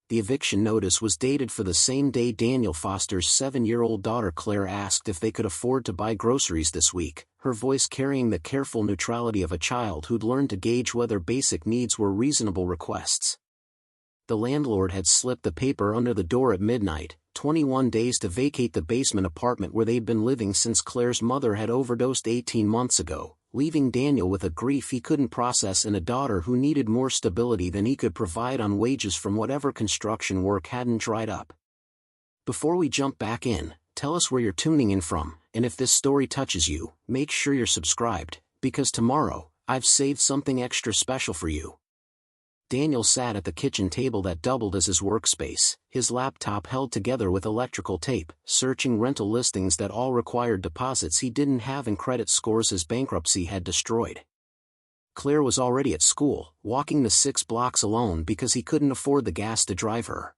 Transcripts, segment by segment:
The eviction notice was dated for the same day Daniel Foster's 7-year-old daughter Claire asked if they could afford to buy groceries this week, her voice carrying the careful neutrality of a child who'd learned to gauge whether basic needs were reasonable requests. The landlord had slipped the paper under the door at midnight, 21 days to vacate the basement apartment where they'd been living since Claire's mother had overdosed 18 months ago, leaving Daniel with a grief he couldn't process and a daughter who needed more stability than he could provide on wages from whatever construction work hadn't dried up. Before we jump back in, tell us where you're tuning in from, and if this story touches you, make sure you're subscribed, because tomorrow, I've saved something extra special for you. Daniel sat at the kitchen table that doubled as his workspace, his laptop held together with electrical tape, searching rental listings that all required deposits he didn't have and credit scores his bankruptcy had destroyed. Claire was already at school, walking the 6 blocks alone because he couldn't afford the gas to drive her.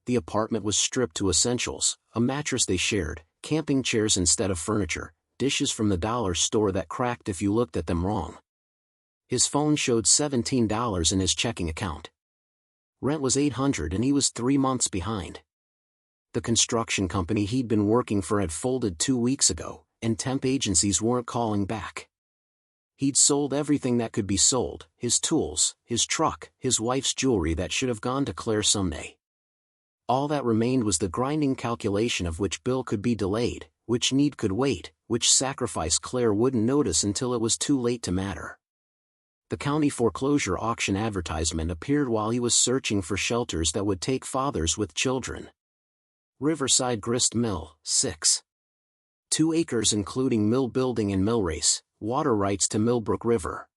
The apartment was stripped to essentials: a mattress they shared, camping chairs instead of furniture, dishes from the dollar store that cracked if you looked at them wrong. His phone showed $17 in his checking account. Rent was $800 and he was 3 months behind. The construction company he'd been working for had folded 2 weeks ago, and temp agencies weren't calling back. He'd sold everything that could be sold: his tools, his truck, his wife's jewelry that should have gone to Claire someday. All that remained was the grinding calculation of which bill could be delayed, which need could wait, which sacrifice Claire wouldn't notice until it was too late to matter. The county foreclosure auction advertisement appeared while he was searching for shelters that would take fathers with children. Riverside Grist Mill, 6. 2 acres including mill building and mill race, water rights to Millbrook River.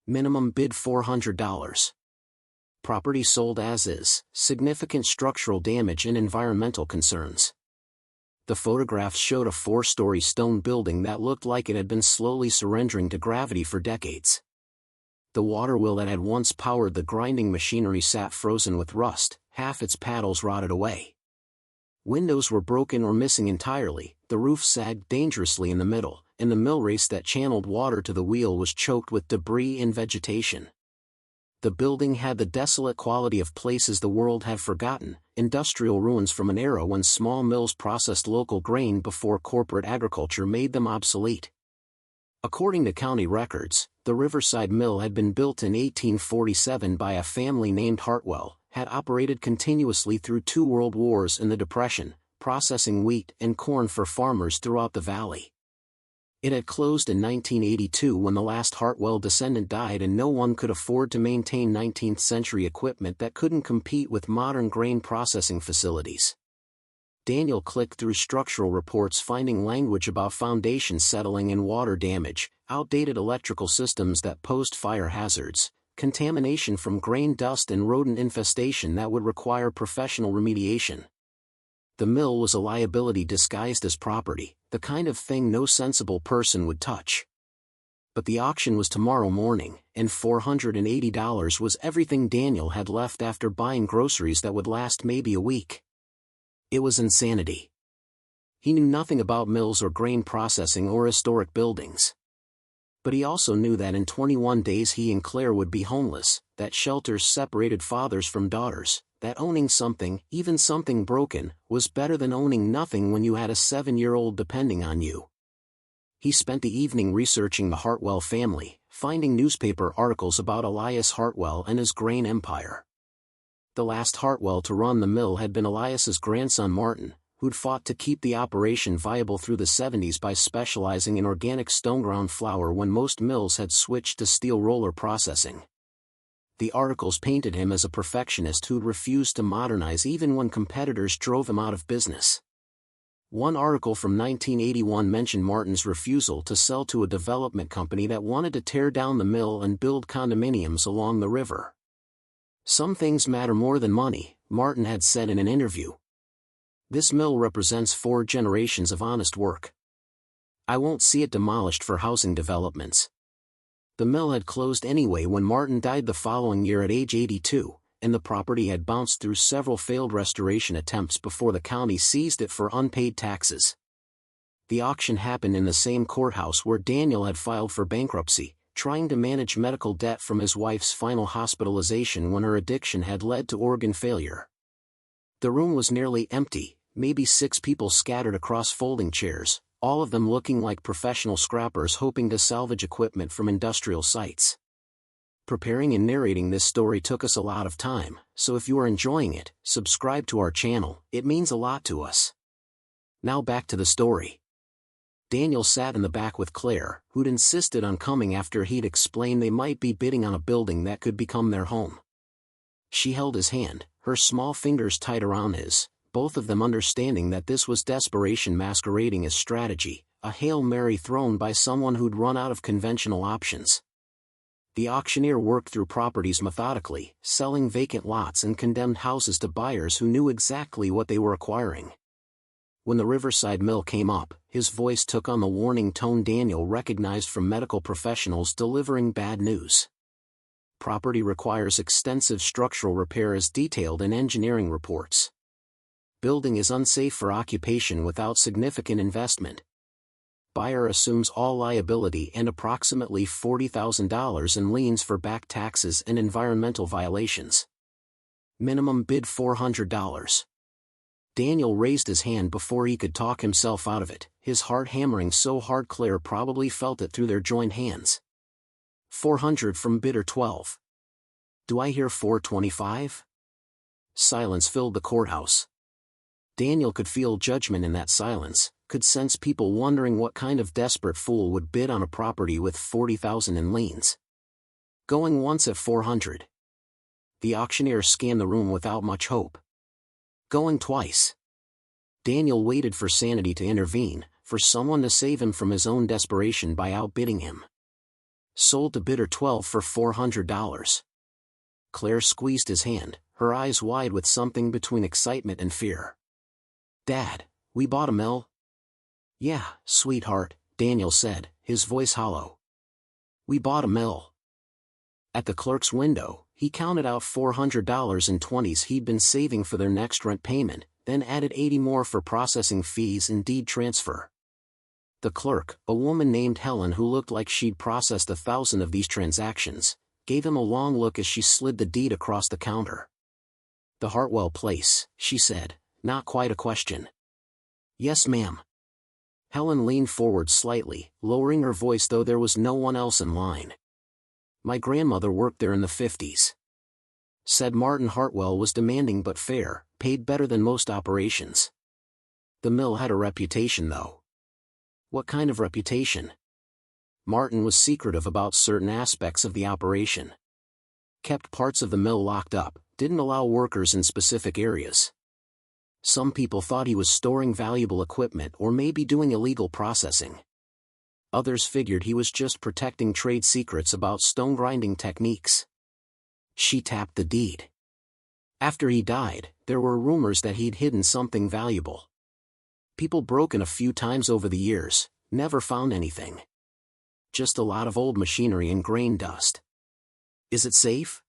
Minimum bid $400. Property sold as is, significant structural damage and environmental concerns. The photographs showed a 4-story stone building that looked like it had been slowly surrendering to gravity for decades. The water wheel that had once powered the grinding machinery sat frozen with rust, half its paddles rotted away. Windows were broken or missing entirely, the roof sagged dangerously in the middle, and the mill race that channeled water to the wheel was choked with debris and vegetation. The building had the desolate quality of places the world had forgotten, industrial ruins from an era when small mills processed local grain before corporate agriculture made them obsolete. According to county records, the Riverside Mill had been built in 1847 by a family named Hartwell, had operated continuously through 2 world wars and the Depression, processing wheat and corn for farmers throughout the valley. It had closed in 1982 when the last Hartwell descendant died and no one could afford to maintain 19th-century equipment that couldn't compete with modern grain processing facilities. Daniel clicked through structural reports finding language about foundations settling and water damage, outdated electrical systems that posed fire hazards, contamination from grain dust and rodent infestation that would require professional remediation. The mill was a liability disguised as property, the kind of thing no sensible person would touch. But the auction was tomorrow morning, and $480 was everything Daniel had left after buying groceries that would last maybe a week. It was insanity. He knew nothing about mills or grain processing or historic buildings. But he also knew that in 21 days he and Claire would be homeless, that shelters separated fathers from daughters, that owning something, even something broken, was better than owning nothing when you had a 7-year-old depending on you. He spent the evening researching the Hartwell family, finding newspaper articles about Elias Hartwell and his grain empire. The last Hartwell to run the mill had been Elias's grandson Martin, who'd fought to keep the operation viable through the 70s by specializing in organic stone-ground flour when most mills had switched to steel roller processing. The articles painted him as a perfectionist who'd refused to modernize even when competitors drove him out of business. One article from 1981 mentioned Martin's refusal to sell to a development company that wanted to tear down the mill and build condominiums along the river. "Some things matter more than money," Martin had said in an interview. "This mill represents 4 generations of honest work. I won't see it demolished for housing developments." The mill had closed anyway when Martin died the following year at age 82, and the property had bounced through several failed restoration attempts before the county seized it for unpaid taxes. The auction happened in the same courthouse where Daniel had filed for bankruptcy, trying to manage medical debt from his wife's final hospitalization when her addiction had led to organ failure. The room was nearly empty, maybe 6 people scattered across folding chairs, all of them looking like professional scrappers hoping to salvage equipment from industrial sites. Preparing and narrating this story took us a lot of time, so if you are enjoying it, subscribe to our channel, it means a lot to us. Now back to the story. Daniel sat in the back with Claire, who'd insisted on coming after he'd explained they might be bidding on a building that could become their home. She held his hand, her small fingers tight around his, both of them understanding that this was desperation masquerading as strategy, a Hail Mary thrown by someone who'd run out of conventional options. The auctioneer worked through properties methodically, selling vacant lots and condemned houses to buyers who knew exactly what they were acquiring. When the Riverside Mill came up, his voice took on the warning tone Daniel recognized from medical professionals delivering bad news. Property requires extensive structural repair as detailed in engineering reports. Building is unsafe for occupation without significant investment. Buyer assumes all liability and approximately $40,000 in liens for back taxes and environmental violations. Minimum bid $400. Daniel raised his hand before he could talk himself out of it, his heart hammering so hard Claire probably felt it through their joined hands. 400 from bidder 12. Do I hear 425? Silence filled the courthouse. Daniel could feel judgment in that silence, could sense people wondering what kind of desperate fool would bid on a property with $40,000 in liens. Going once at 400. The auctioneer scanned the room without much hope. Going twice. Daniel waited for sanity to intervene, for someone to save him from his own desperation by outbidding him. Sold to bidder 12 for $400. Claire squeezed his hand, her eyes wide with something between excitement and fear. Dad, we bought a mill? Yeah, sweetheart, Daniel said, his voice hollow. We bought a mill. At the clerk's window, he counted out $400 in 20s he'd been saving for their next rent payment, then added 80 more for processing fees and deed transfer. The clerk, a woman named Helen who looked like she'd processed 1,000 of these transactions, gave him a long look as she slid the deed across the counter. The Hartwell place, she said, not quite a question. Yes, ma'am. Helen leaned forward slightly, lowering her voice though there was no one else in line. My grandmother worked there in the 50s. Said Martin Hartwell was demanding but fair, paid better than most operations. The mill had a reputation though. What kind of reputation? Martin was secretive about certain aspects of the operation. Kept parts of the mill locked up, didn't allow workers in specific areas. Some people thought he was storing valuable equipment or maybe doing illegal processing. Others figured he was just protecting trade secrets about stone grinding techniques. She tapped the deed. After he died, there were rumors that he'd hidden something valuable. People broke in a few times over the years, never found anything. Just a lot of old machinery and grain dust. Is it safe?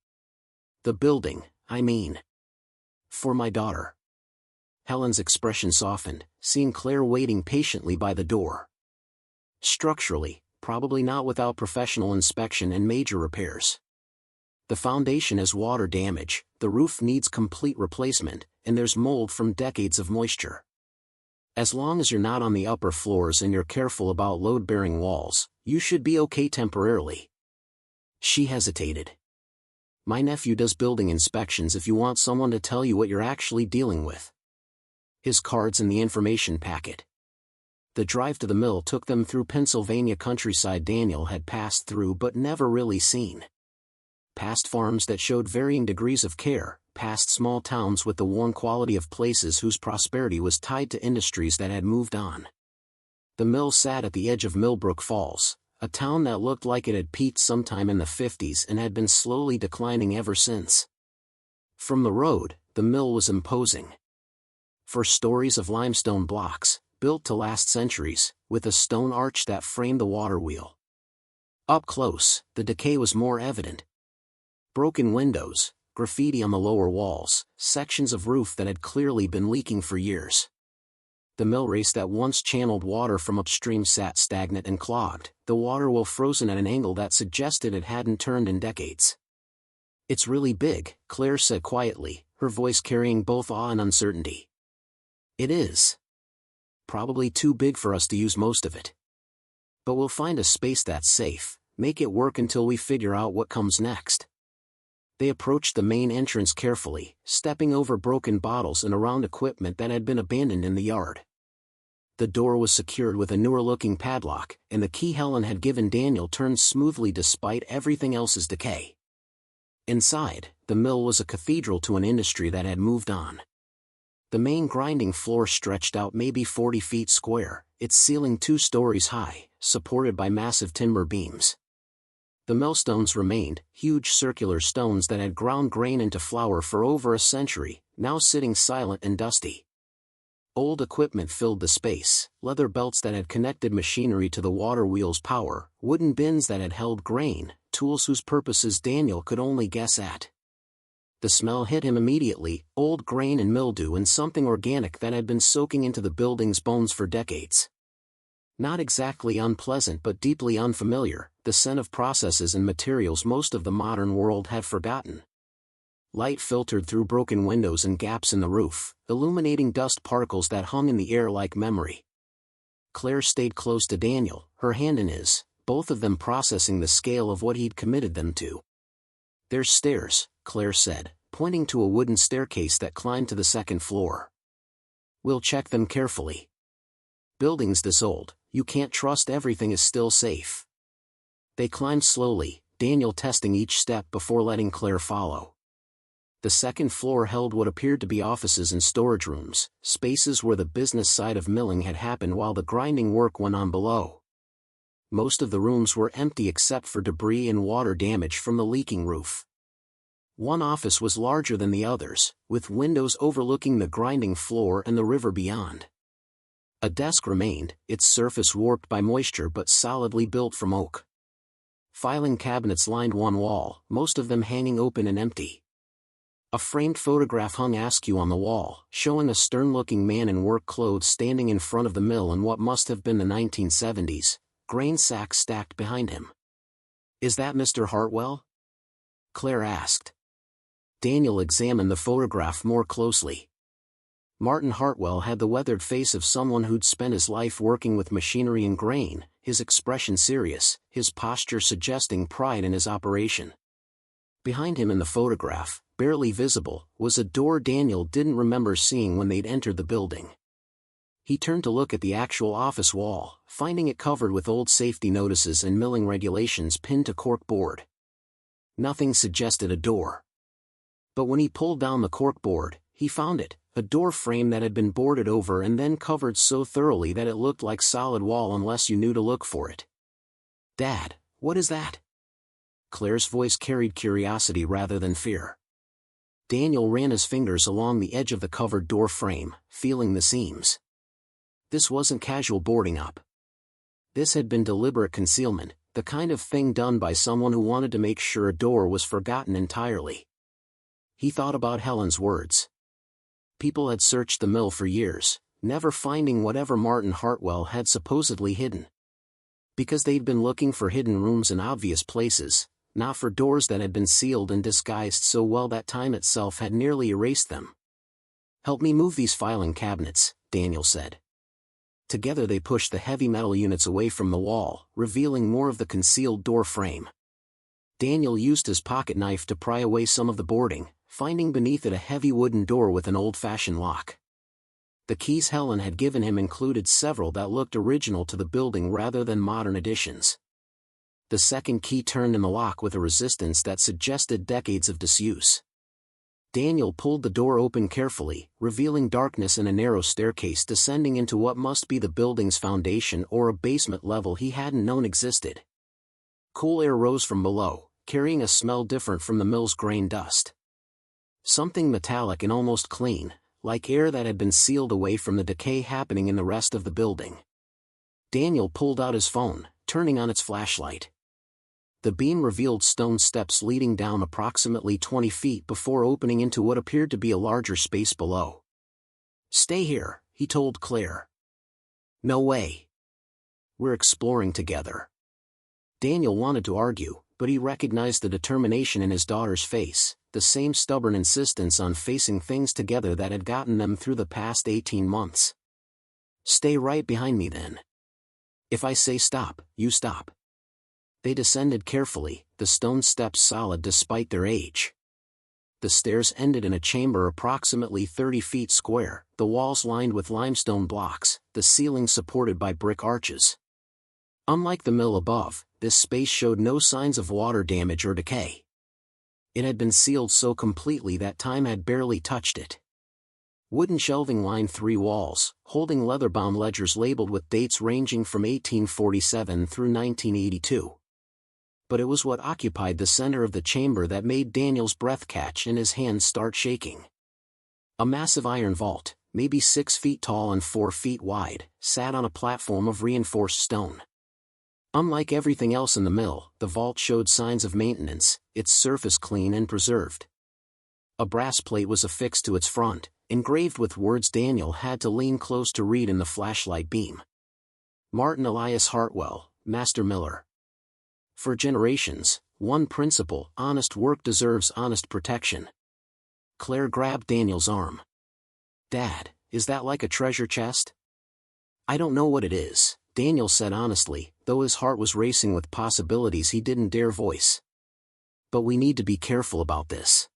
The building, I mean. For my daughter. Helen's expression softened, seeing Claire waiting patiently by the door. Structurally, probably not without professional inspection and major repairs. The foundation has water damage, the roof needs complete replacement, and there's mold from decades of moisture. As long as you're not on the upper floors and you're careful about load-bearing walls, you should be okay temporarily. She hesitated. My nephew does building inspections if you want someone to tell you what you're actually dealing with. His cards in the information packet. The drive to the mill took them through Pennsylvania countryside Daniel had passed through but never really seen. Past farms that showed varying degrees of care, past small towns with the worn quality of places whose prosperity was tied to industries that had moved on. The mill sat at the edge of Millbrook Falls, a town that looked like it had peaked sometime in the 50s and had been slowly declining ever since. From the road, the mill was imposing. 4 stories of limestone blocks, built to last centuries, with a stone arch that framed the water wheel. Up close, the decay was more evident. Broken windows, graffiti on the lower walls, sections of roof that had clearly been leaking for years. the mill race that once channeled water from upstream sat stagnant and clogged, the water well frozen at an angle that suggested it hadn't turned in decades. "It's really big," Claire said quietly, her voice carrying both awe and uncertainty. "It is. Probably too big for us to use most of it. But we'll find a space that's safe, make it work until we figure out what comes next." They approached the main entrance carefully, stepping over broken bottles and around equipment that had been abandoned in the yard. The door was secured with a newer-looking padlock, and the key Helen had given Daniel turned smoothly despite everything else's decay. Inside, the mill was a cathedral to an industry that had moved on. The main grinding floor stretched out maybe 40 feet square, its ceiling 2 stories high, supported by massive timber beams. The millstones remained, huge circular stones that had ground grain into flour for over a century, now sitting silent and dusty. Old equipment filled the space, leather belts that had connected machinery to the water wheel's power, wooden bins that had held grain, tools whose purposes Daniel could only guess at. The smell hit him immediately, old grain and mildew and something organic that had been soaking into the building's bones for decades. Not exactly unpleasant but deeply unfamiliar, the scent of processes and materials most of the modern world had forgotten. Light filtered through broken windows and gaps in the roof, illuminating dust particles that hung in the air like memory. Claire stayed close to Daniel, her hand in his, both of them processing the scale of what he'd committed them to. "There's stairs," Claire said, pointing to a wooden staircase that climbed to the second floor. "We'll check them carefully. Buildings this old, you can't trust everything is still safe." They climbed slowly, Daniel testing each step before letting Claire follow. The second floor held what appeared to be offices and storage rooms, spaces where the business side of milling had happened while the grinding work went on below. Most of the rooms were empty except for debris and water damage from the leaking roof. One office was larger than the others, with windows overlooking the grinding floor and the river beyond. A desk remained, its surface warped by moisture but solidly built from oak. Filing cabinets lined one wall, most of them hanging open and empty. A framed photograph hung askew on the wall, showing a stern-looking man in work clothes standing in front of the mill in what must have been the 1970s, grain sacks stacked behind him. "Is that Mr. Hartwell?" Claire asked. Daniel examined the photograph more closely. Martin Hartwell had the weathered face of someone who'd spent his life working with machinery and grain, his expression serious, his posture suggesting pride in his operation. Behind him in the photograph, barely visible, was a door Daniel didn't remember seeing when they'd entered the building. He turned to look at the actual office wall, finding it covered with old safety notices and milling regulations pinned to cork board. Nothing suggested a door. But when he pulled down the cork board, he found it, a door frame that had been boarded over and then covered so thoroughly that it looked like solid wall unless you knew to look for it. "Dad, what is that?" Claire's voice carried curiosity rather than fear. Daniel ran his fingers along the edge of the covered door frame, feeling the seams. This wasn't casual boarding up. This had been deliberate concealment, the kind of thing done by someone who wanted to make sure a door was forgotten entirely. He thought about Helen's words. People had searched the mill for years, never finding whatever Martin Hartwell had supposedly hidden. Because they'd been looking for hidden rooms in obvious places, not for doors that had been sealed and disguised so well that time itself had nearly erased them. "Help me move these filing cabinets," Daniel said. Together they pushed the heavy metal units away from the wall, revealing more of the concealed door frame. Daniel used his pocket knife to pry away some of the boarding, finding beneath it a heavy wooden door with an old-fashioned lock. The keys Helen had given him included several that looked original to the building rather than modern additions. The second key turned in the lock with a resistance that suggested decades of disuse. Daniel pulled the door open carefully, revealing darkness and a narrow staircase descending into what must be the building's foundation or a basement level he hadn't known existed. Cool air rose from below, carrying a smell different from the mill's grain dust. Something metallic and almost clean, like air that had been sealed away from the decay happening in the rest of the building. Daniel pulled out his phone, turning on its flashlight. The beam revealed stone steps leading down approximately 20 feet before opening into what appeared to be a larger space below. "Stay here," he told Claire, No way. We're exploring together. Daniel wanted to argue, but he recognized the determination in his daughter's face, the same stubborn insistence on facing things together that had gotten them through the past 18 months. Stay right behind me then. If I say stop, you stop. They descended carefully, the stone steps solid despite their age. The stairs ended in a chamber approximately 30 feet square, the walls lined with limestone blocks, the ceiling supported by brick arches. Unlike the mill above, this space showed no signs of water damage or decay. It had been sealed so completely that time had barely touched it. Wooden shelving lined 3 walls, holding leather-bound ledgers labeled with dates ranging from 1847 through 1982. But it was what occupied the center of the chamber that made Daniel's breath catch and his hands start shaking. A massive iron vault, maybe 6 feet tall and 4 feet wide, sat on a platform of reinforced stone. Unlike everything else in the mill, the vault showed signs of maintenance, its surface clean and preserved. A brass plate was affixed to its front, engraved with words Daniel had to lean close to read in the flashlight beam. Martin Elias Hartwell, Master Miller. For generations, one principle: honest work deserves honest protection. Claire grabbed Daniel's arm. Dad, is that like a treasure chest? I don't know what it is, Daniel said honestly, though his heart was racing with possibilities he didn't dare voice. But we need to be careful about this.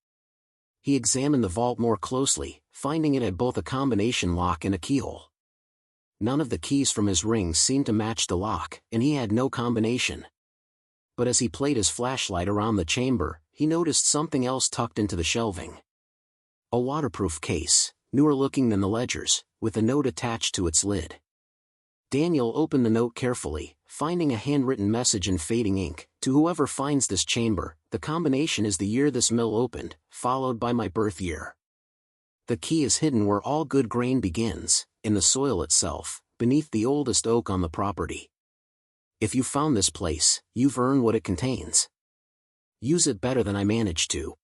He examined the vault more closely, finding it had both a combination lock and a keyhole. None of the keys from his rings seemed to match the lock, and he had no combination. But as he played his flashlight around the chamber, he noticed something else tucked into the shelving. A waterproof case, newer looking than the ledgers, with a note attached to its lid. Daniel opened the note carefully, finding a handwritten message in fading ink: to whoever finds this chamber, the combination is the year this mill opened, followed by my birth year. The key is hidden where all good grain begins, in the soil itself, beneath the oldest oak on the property. If you found this place, you've earned what it contains. Use it better than I managed to.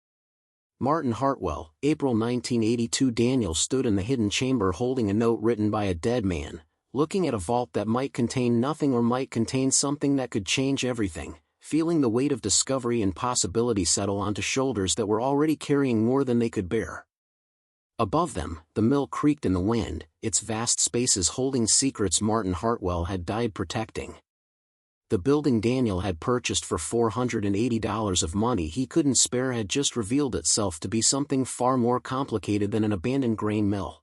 Martin Hartwell, April 1982. Daniel stood in the hidden chamber holding a note written by a dead man, looking at a vault that might contain nothing or might contain something that could change everything, feeling the weight of discovery and possibility settle onto shoulders that were already carrying more than they could bear. Above them, the mill creaked in the wind, its vast spaces holding secrets Martin Hartwell had died protecting. The building Daniel had purchased for $480 of money he couldn't spare had just revealed itself to be something far more complicated than an abandoned grain mill.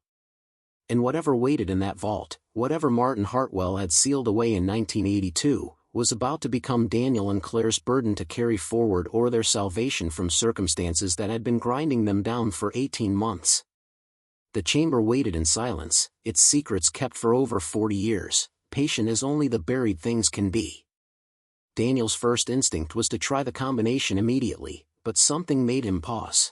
And whatever waited in that vault, whatever Martin Hartwell had sealed away in 1982, was about to become Daniel and Claire's burden to carry forward or their salvation from circumstances that had been grinding them down for 18 months. The chamber waited in silence, its secrets kept for over 40 years, patient as only the buried things can be. Daniel's first instinct was to try the combination immediately, but something made him pause.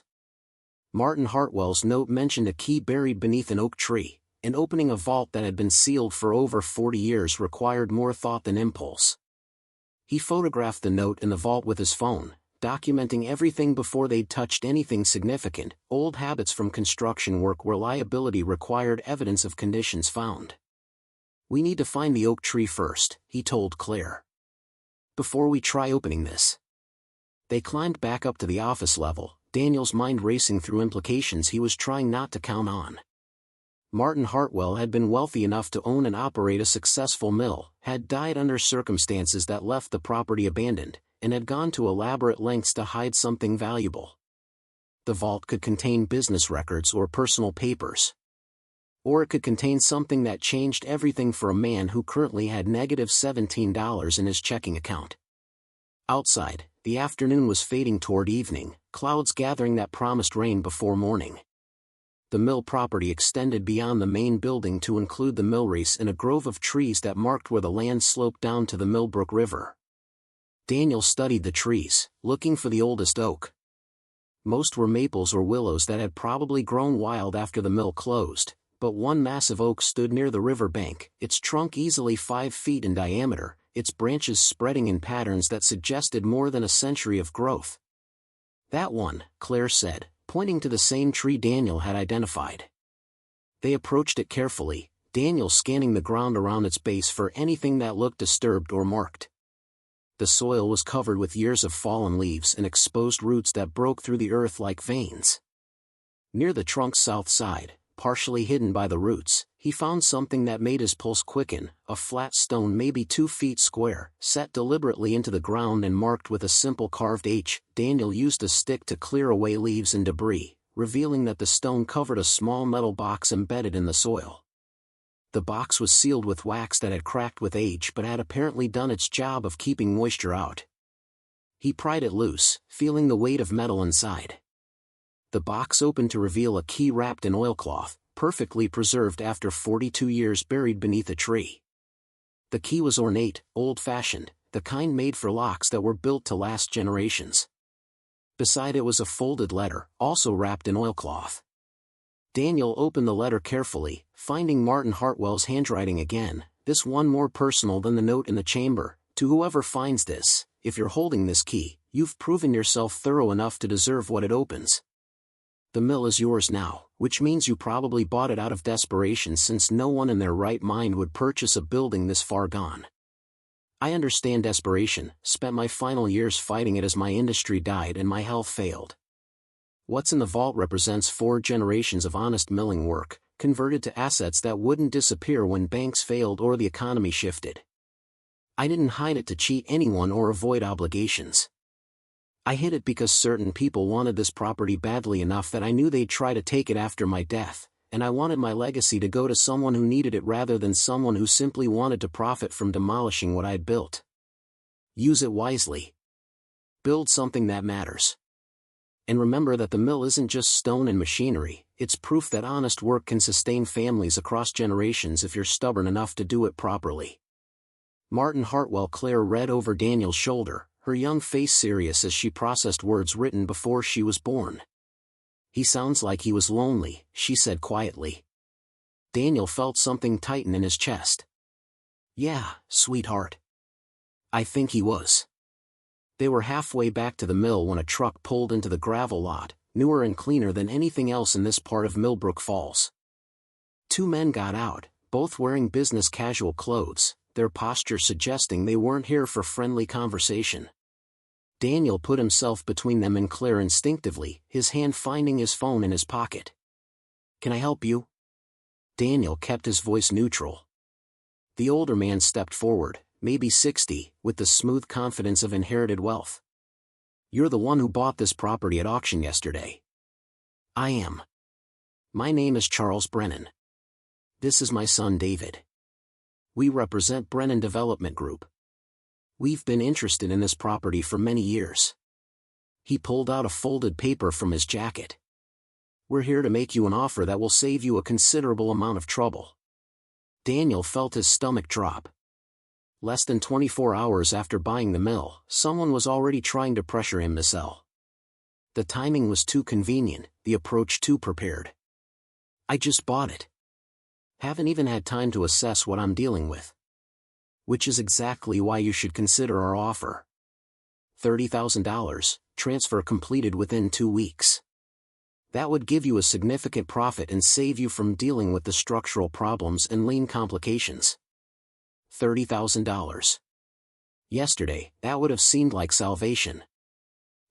Martin Hartwell's note mentioned a key buried beneath an oak tree, and opening a vault that had been sealed for over 40 years required more thought than impulse. He photographed the note in the vault with his phone, documenting everything before they'd touched anything significant, old habits from construction work where liability required evidence of conditions found. We need to find the oak tree first, he told Claire. Before we try opening this. They climbed back up to the office level, Daniel's mind racing through implications he was trying not to count on. Martin Hartwell had been wealthy enough to own and operate a successful mill, had died under circumstances that left the property abandoned, and had gone to elaborate lengths to hide something valuable. The vault could contain business records or personal papers. Or it could contain something that changed everything for a man who currently had negative $17 in his checking account. Outside, the afternoon was fading toward evening, clouds gathering that promised rain before morning. The mill property extended beyond the main building to include the mill race and a grove of trees that marked where the land sloped down to the Millbrook River. Daniel studied the trees, looking for the oldest oak. Most were maples or willows that had probably grown wild after the mill closed, but one massive oak stood near the river bank, its trunk easily 5 feet in diameter, its branches spreading in patterns that suggested more than a century of growth. That one, Claire said, pointing to the same tree Daniel had identified. They approached it carefully, Daniel scanning the ground around its base for anything that looked disturbed or marked. The soil was covered with years of fallen leaves and exposed roots that broke through the earth like veins. Near the trunk's south side, partially hidden by the roots, he found something that made his pulse quicken, a flat stone maybe 2 feet square, set deliberately into the ground and marked with a simple carved H. Daniel used a stick to clear away leaves and debris, revealing that the stone covered a small metal box embedded in the soil. The box was sealed with wax that had cracked with age but had apparently done its job of keeping moisture out. He pried it loose, feeling the weight of metal inside. The box opened to reveal a key wrapped in oilcloth, perfectly preserved after 42 years buried beneath a tree. The key was ornate, old-fashioned, the kind made for locks that were built to last generations. Beside it was a folded letter, also wrapped in oilcloth. Daniel opened the letter carefully, finding Martin Hartwell's handwriting again, this one more personal than the note in the chamber. To whoever finds this, if you're holding this key, you've proven yourself thorough enough to deserve what it opens. The mill is yours now, which means you probably bought it out of desperation since no one in their right mind would purchase a building this far gone. I understand desperation, spent my final years fighting it as my industry died and my health failed. What's in the vault represents 4 generations of honest milling work, converted to assets that wouldn't disappear when banks failed or the economy shifted. I didn't hide it to cheat anyone or avoid obligations. I hid it because certain people wanted this property badly enough that I knew they'd try to take it after my death, and I wanted my legacy to go to someone who needed it rather than someone who simply wanted to profit from demolishing what I'd built. Use it wisely. Build something that matters. And remember that the mill isn't just stone and machinery, it's proof that honest work can sustain families across generations if you're stubborn enough to do it properly. Martin Hartwell. Claire read over Daniel's shoulder, her young face serious as she processed words written before she was born. He sounds like he was lonely, she said quietly. Daniel felt something tighten in his chest. Yeah, sweetheart. I think he was. They were halfway back to the mill when a truck pulled into the gravel lot, newer and cleaner than anything else in this part of Millbrook Falls. 2 men got out, both wearing business casual clothes, their posture suggesting they weren't here for friendly conversation. Daniel put himself between them and Claire instinctively, his hand finding his phone in his pocket. Can I help you? Daniel kept his voice neutral. The older man stepped forward, maybe 60, with the smooth confidence of inherited wealth. You're the one who bought this property at auction yesterday. I am. My name is Charles Brennan. This is my son David. We represent Brennan Development Group. We've been interested in this property for many years. He pulled out a folded paper from his jacket. We're here to make you an offer that will save you a considerable amount of trouble. Daniel felt his stomach drop. Less than 24 hours after buying the mill, someone was already trying to pressure him to sell. The timing was too convenient, the approach too prepared. I just bought it. Haven't even had time to assess what I'm dealing with. Which is exactly why you should consider our offer. $30,000, transfer completed within 2 weeks. That would give you a significant profit and save you from dealing with the structural problems and lien complications. $30,000. Yesterday, that would have seemed like salvation.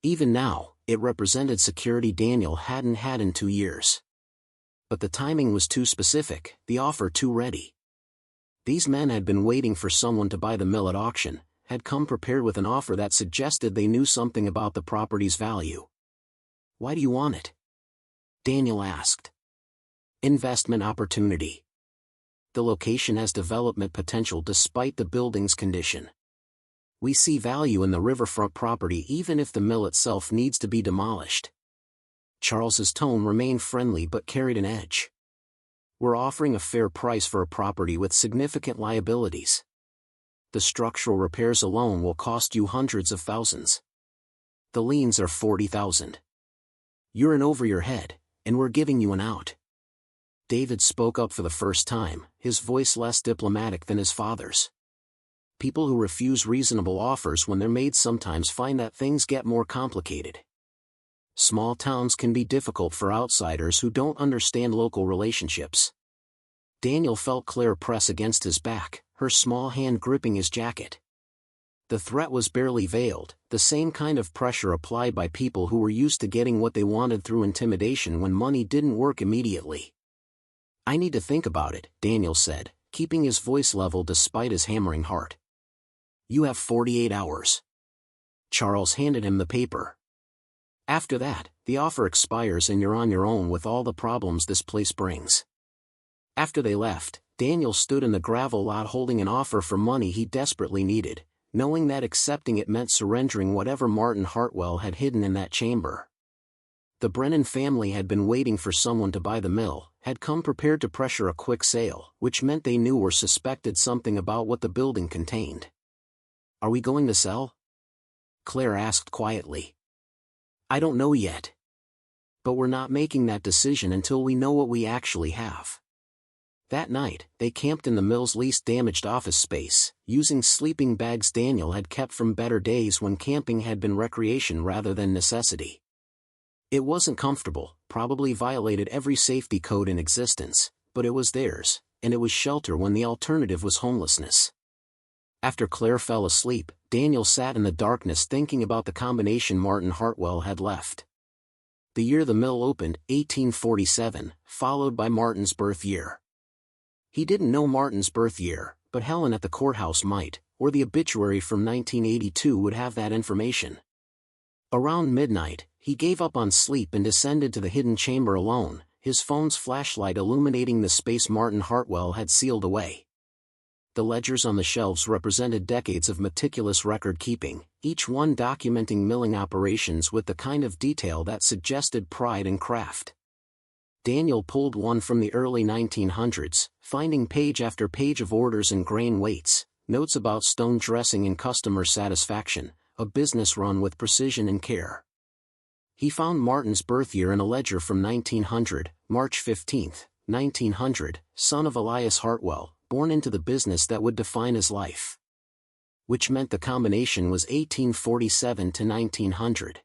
Even now, it represented security Daniel hadn't had in 2 years. But the timing was too specific, the offer too ready. These men had been waiting for someone to buy the mill at auction, had come prepared with an offer that suggested they knew something about the property's value. Why do you want it? Daniel asked. Investment opportunity. The location has development potential despite the building's condition. We see value in the riverfront property even if the mill itself needs to be demolished. Charles's tone remained friendly but carried an edge. We're offering a fair price for a property with significant liabilities. The structural repairs alone will cost you hundreds of thousands. The liens are $40,000. You're in over your head, and we're giving you an out. David spoke up for the first time, his voice less diplomatic than his father's. People who refuse reasonable offers when they're made sometimes find that things get more complicated. Small towns can be difficult for outsiders who don't understand local relationships. Daniel felt Claire press against his back, her small hand gripping his jacket. The threat was barely veiled, the same kind of pressure applied by people who were used to getting what they wanted through intimidation when money didn't work immediately. "I need to think about it," Daniel said, keeping his voice level despite his hammering heart. "You have 48 hours. Charles handed him the paper. "After that, the offer expires and you're on your own with all the problems this place brings." After they left, Daniel stood in the gravel lot holding an offer for money he desperately needed, knowing that accepting it meant surrendering whatever Martin Hartwell had hidden in that chamber. The Brennan family had been waiting for someone to buy the mill, had come prepared to pressure a quick sale, which meant they knew or suspected something about what the building contained. "Are we going to sell?" Claire asked quietly. "I don't know yet. But we're not making that decision until we know what we actually have." That night, they camped in the mill's least damaged office space, using sleeping bags Daniel had kept from better days when camping had been recreation rather than necessity. It wasn't comfortable, probably violated every safety code in existence, but it was theirs, and it was shelter when the alternative was homelessness. After Claire fell asleep, Daniel sat in the darkness thinking about the combination Martin Hartwell had left. The year the mill opened, 1847, followed by Martin's birth year. He didn't know Martin's birth year, but Helen at the courthouse might, or the obituary from 1982 would have that information. Around midnight, he gave up on sleep and descended to the hidden chamber alone, his phone's flashlight illuminating the space Martin Hartwell had sealed away. The ledgers on the shelves represented decades of meticulous record-keeping, each one documenting milling operations with the kind of detail that suggested pride and craft. Daniel pulled one from the early 1900s, finding page after page of orders and grain weights, notes about stone dressing and customer satisfaction, a business run with precision and care. He found Martin's birth year in a ledger from 1900, March 15, 1900, son of Elias Hartwell, born into the business that would define his life. Which meant the combination was 1847 to 1900.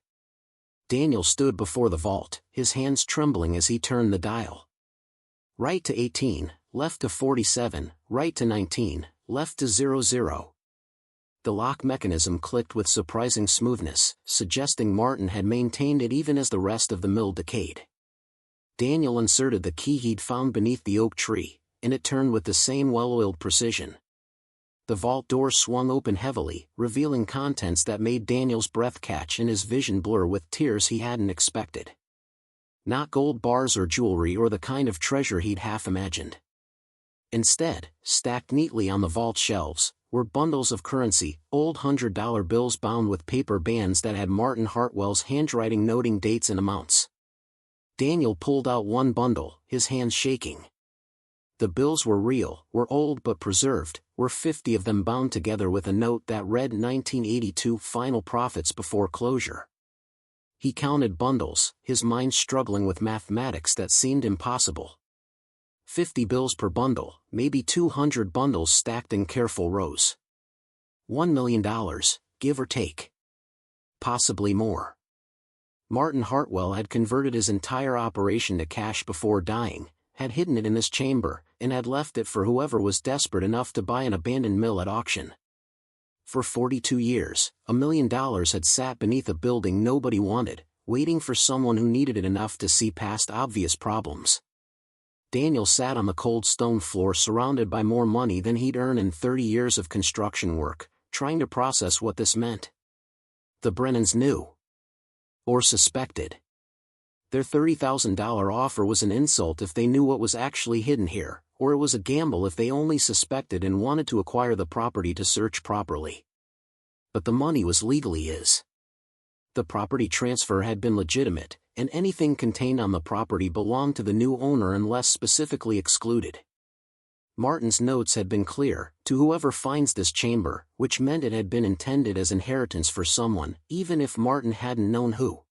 Daniel stood before the vault, his hands trembling as he turned the dial. Right to 18, left to 47, right to 19, left to 00. The lock mechanism clicked with surprising smoothness, suggesting Martin had maintained it even as the rest of the mill decayed. Daniel inserted the key he'd found beneath the oak tree, and it turned with the same well-oiled precision. The vault door swung open heavily, revealing contents that made Daniel's breath catch and his vision blur with tears he hadn't expected. Not gold bars or jewelry or the kind of treasure he'd half imagined. Instead, stacked neatly on the vault shelves, were bundles of currency, old $100 bills bound with paper bands that had Martin Hartwell's handwriting noting dates and amounts. Daniel pulled out one bundle, his hands shaking. The bills were real, were old but preserved, were 50 of them bound together with a note that read 1982 final profits before closure. He counted bundles, his mind struggling with mathematics that seemed impossible. 50 bills per bundle, maybe 200 bundles stacked in careful rows. $1 million, give or take. Possibly more. Martin Hartwell had converted his entire operation to cash before dying, had hidden it in this chamber, and had left it for whoever was desperate enough to buy an abandoned mill at auction. For 42 years, $1 million had sat beneath a building nobody wanted, waiting for someone who needed it enough to see past obvious problems. Daniel sat on the cold stone floor surrounded by more money than he'd earned in 30 years of construction work, trying to process what this meant. The Brennans knew. Or suspected. Their $30,000 offer was an insult if they knew what was actually hidden here, or it was a gamble if they only suspected and wanted to acquire the property to search properly. But the money was legally his. The property transfer had been legitimate, and anything contained on the property belonged to the new owner unless specifically excluded. Martin's notes had been clear, to whoever finds this chamber, which meant it had been intended as inheritance for someone, even if Martin hadn't known who.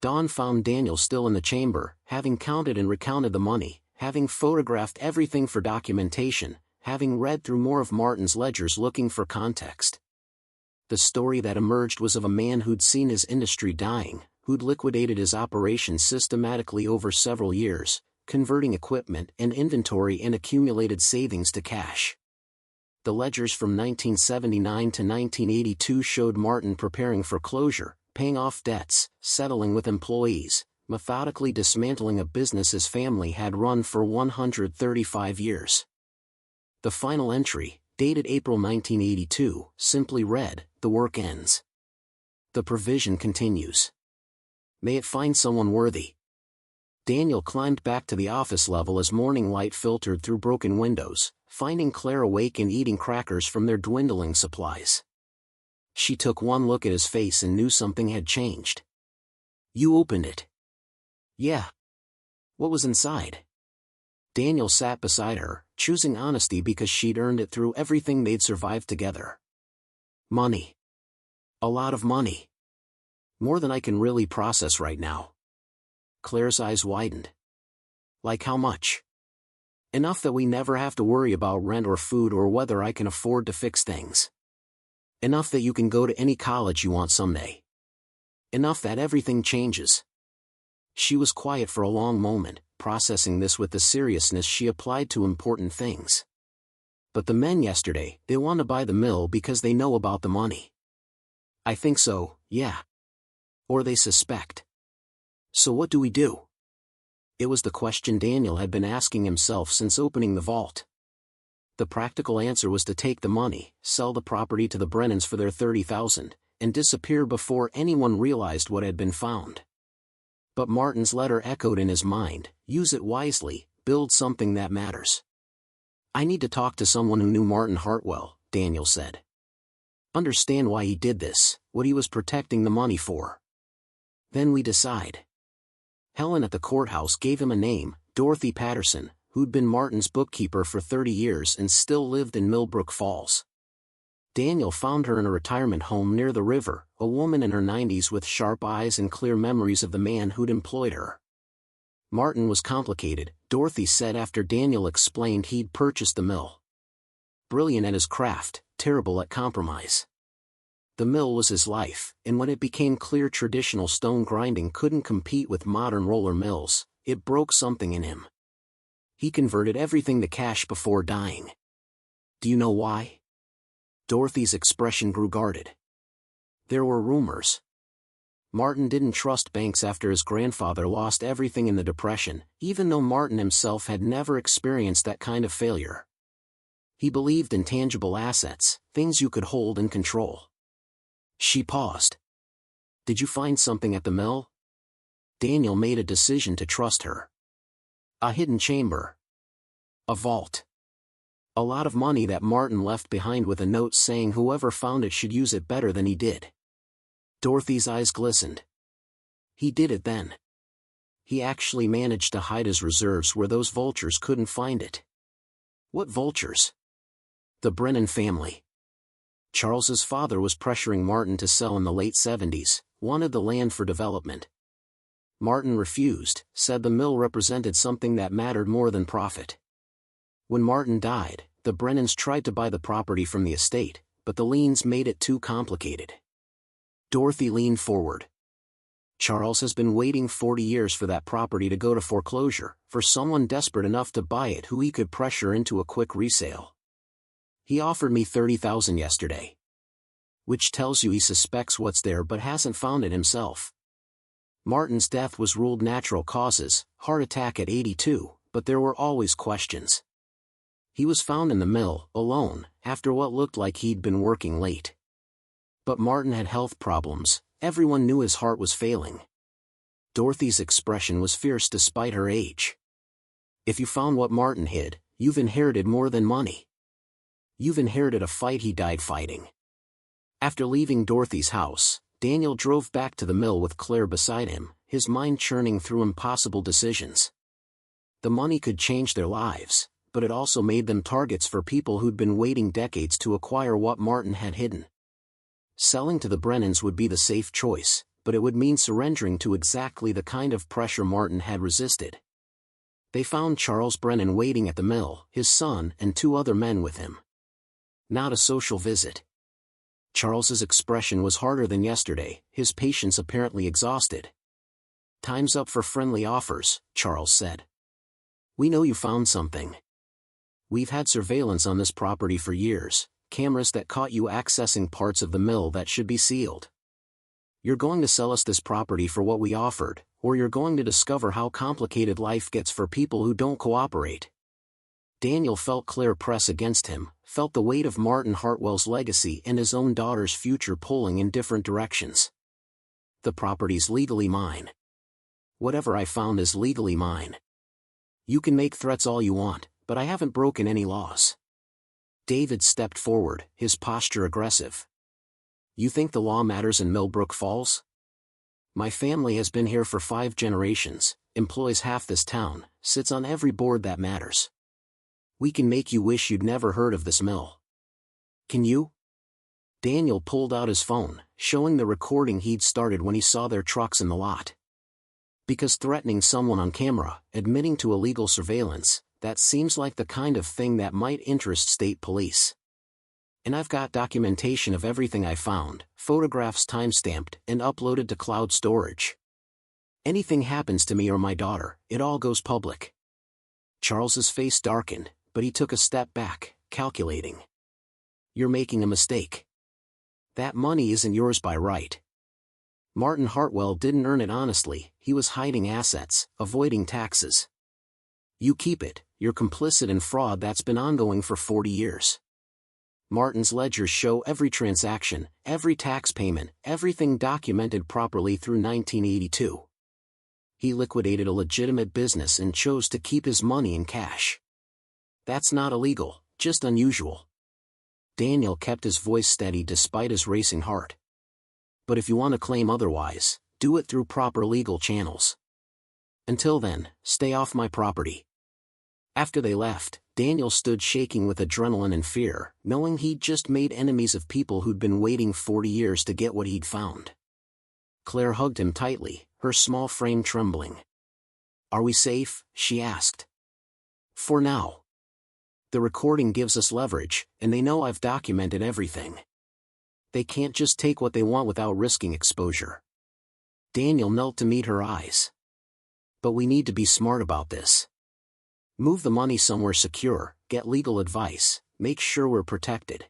Dawn found Daniel still in the chamber, having counted and recounted the money, having photographed everything for documentation, having read through more of Martin's ledgers looking for context. The story that emerged was of a man who'd seen his industry dying, who'd liquidated his operation systematically over several years, converting equipment and inventory and accumulated savings to cash. The ledgers from 1979 to 1982 showed Martin preparing for closure, paying off debts, settling with employees, methodically dismantling a business his family had run for 135 years. The final entry, dated April 1982, simply read, "The work ends." The provision continues. May it find someone worthy. Daniel climbed back to the office level as morning light filtered through broken windows, finding Claire awake and eating crackers from their dwindling supplies. She took one look at his face and knew something had changed. "You opened it." "Yeah." "What was inside?" Daniel sat beside her, choosing honesty because she'd earned it through everything they'd survived together. "Money. A lot of money. More than I can really process right now." Claire's eyes widened. "Like how much?" "Enough that we never have to worry about rent or food or whether I can afford to fix things. Enough that you can go to any college you want someday. Enough that everything changes." She was quiet for a long moment, processing this with the seriousness she applied to important things. "But the men yesterday, they want to buy the mill because they know about the money." "I think so, yeah. Or they suspect." "So what do we do?" It was the question Daniel had been asking himself since opening the vault. The practical answer was to take the money, sell the property to the Brennans for their $30,000, and disappear before anyone realized what had been found. But Martin's letter echoed in his mind, "Use it wisely, build something that matters." "I need to talk to someone who knew Martin Hartwell," Daniel said. "Understand why he did this, what he was protecting the money for. Then we decide." Helen at the courthouse gave him a name, Dorothy Patterson, who'd been Martin's bookkeeper for 30 years and still lived in Millbrook Falls. Daniel found her in a retirement home near the river, a woman in her 90s with sharp eyes and clear memories of the man who'd employed her. Martin was complicated, Dorothy said after Daniel explained he'd purchased the mill. Brilliant at his craft, terrible at compromise. The mill was his life, and when it became clear traditional stone grinding couldn't compete with modern roller mills, it broke something in him. He converted everything to cash before dying. "Do you know why?" Dorothy's expression grew guarded. "There were rumors." Martin didn't trust banks after his grandfather lost everything in the Depression, even though Martin himself had never experienced that kind of failure. He believed in tangible assets, things you could hold and control. She paused. "Did you find something at the mill?" Daniel made a decision to trust her. "A hidden chamber. A vault. A lot of money that Martin left behind with a note saying whoever found it should use it better than he did." Dorothy's eyes glistened. "He did it then. He actually managed to hide his reserves where those vultures couldn't find it." "What vultures?" "The Brennan family. Charles's father was pressuring Martin to sell in the late 70s, wanted the land for development. Martin refused, said the mill represented something that mattered more than profit. When Martin died, the Brennans tried to buy the property from the estate, but the liens made it too complicated." Dorothy leaned forward. "Charles has been waiting 40 years for that property to go to foreclosure, for someone desperate enough to buy it who he could pressure into a quick resale. He offered me $30,000 yesterday. Which tells you he suspects what's there but hasn't found it himself. Martin's death was ruled natural causes, heart attack at 82, but there were always questions. He was found in the mill, alone, after what looked like he'd been working late. But Martin had health problems, everyone knew his heart was failing." Dorothy's expression was fierce despite her age. "If you found what Martin hid, you've inherited more than money. You've inherited a fight he died fighting." After leaving Dorothy's house, Daniel drove back to the mill with Claire beside him, his mind churning through impossible decisions. The money could change their lives, but it also made them targets for people who'd been waiting decades to acquire what Martin had hidden. Selling to the Brennans would be the safe choice, but it would mean surrendering to exactly the kind of pressure Martin had resisted. They found Charles Brennan waiting at the mill, his son and 2 other men with him. Not a social visit. Charles's expression was harder than yesterday, his patience apparently exhausted. "Time's up for friendly offers," Charles said. We know you found something. We've had surveillance on this property for years, cameras that caught you accessing parts of the mill that should be sealed. You're going to sell us this property for what we offered, or you're going to discover how complicated life gets for people who don't cooperate. Daniel felt Claire press against him, felt the weight of Martin Hartwell's legacy and his own daughter's future pulling in different directions. The property's legally mine. Whatever I found is legally mine. You can make threats all you want, but I haven't broken any laws. David stepped forward, his posture aggressive. You think the law matters in Millbrook Falls? My family has been here for 5 generations, employs half this town, sits on every board that matters. We can make you wish you'd never heard of this mill. Can you? Daniel pulled out his phone, showing the recording he'd started when he saw their trucks in the lot. Because threatening someone on camera, admitting to illegal surveillance, that seems like the kind of thing that might interest state police. And I've got documentation of everything I found, photographs timestamped and uploaded to cloud storage. Anything happens to me or my daughter, it all goes public. Charles's face darkened, but he took a step back, calculating. You're making a mistake. That money isn't yours by right. Martin Hartwell didn't earn it honestly, he was hiding assets, avoiding taxes. You keep it, you're complicit in fraud that's been ongoing for 40 years. Martin's ledgers show every transaction, every tax payment, everything documented properly through 1982. He liquidated a legitimate business and chose to keep his money in cash. That's not illegal, just unusual. Daniel kept his voice steady despite his racing heart. But if you want to claim otherwise, do it through proper legal channels. Until then, stay off my property. After they left, Daniel stood shaking with adrenaline and fear, knowing he'd just made enemies of people who'd been waiting 40 years to get what he'd found. Claire hugged him tightly, her small frame trembling. Are we safe? She asked. For now. The recording gives us leverage, and they know I've documented everything. They can't just take what they want without risking exposure. Daniel knelt to meet her eyes. But we need to be smart about this. Move the money somewhere secure, get legal advice, make sure we're protected.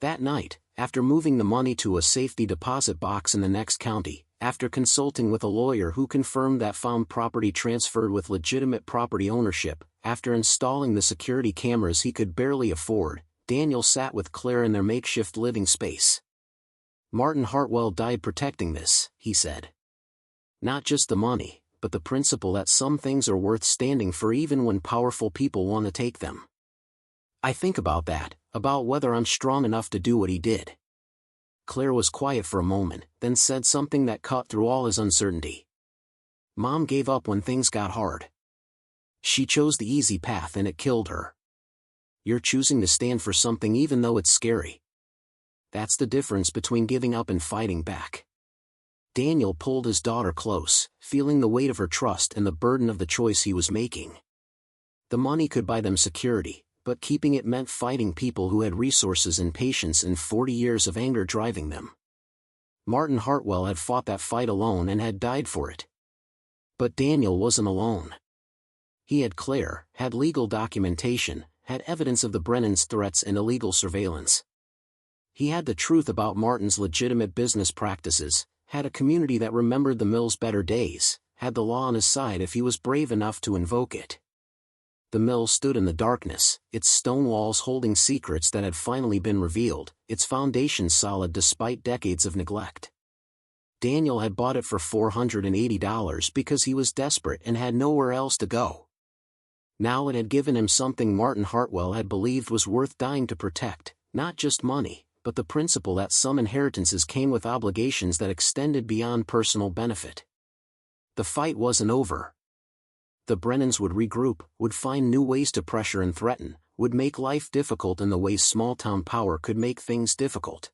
That night, after moving the money to a safety deposit box in the next county, after consulting with a lawyer who confirmed that found property transferred with legitimate property ownership, after installing the security cameras he could barely afford, Daniel sat with Claire in their makeshift living space. Martin Hartwell died protecting this, he said. Not just the money, but the principle that some things are worth standing for even when powerful people want to take them. I think about that, about whether I'm strong enough to do what he did. Claire was quiet for a moment, then said something that cut through all his uncertainty. Mom gave up when things got hard. She chose the easy path and it killed her. You're choosing to stand for something even though it's scary. That's the difference between giving up and fighting back. Daniel pulled his daughter close, feeling the weight of her trust and the burden of the choice he was making. The money could buy them security, but keeping it meant fighting people who had resources and patience and 40 years of anger driving them. Martin Hartwell had fought that fight alone and had died for it. But Daniel wasn't alone. He had Claire, had legal documentation, had evidence of the Brennans' threats and illegal surveillance. He had the truth about Martin's legitimate business practices, had a community that remembered the mill's better days, had the law on his side if he was brave enough to invoke it. The mill stood in the darkness, its stone walls holding secrets that had finally been revealed, its foundations solid despite decades of neglect. Daniel had bought it for $480 because he was desperate and had nowhere else to go. Now it had given him something Martin Hartwell had believed was worth dying to protect, not just money, but the principle that some inheritances came with obligations that extended beyond personal benefit. The fight wasn't over. The Brennans would regroup, would find new ways to pressure and threaten, would make life difficult in the ways small-town power could make things difficult.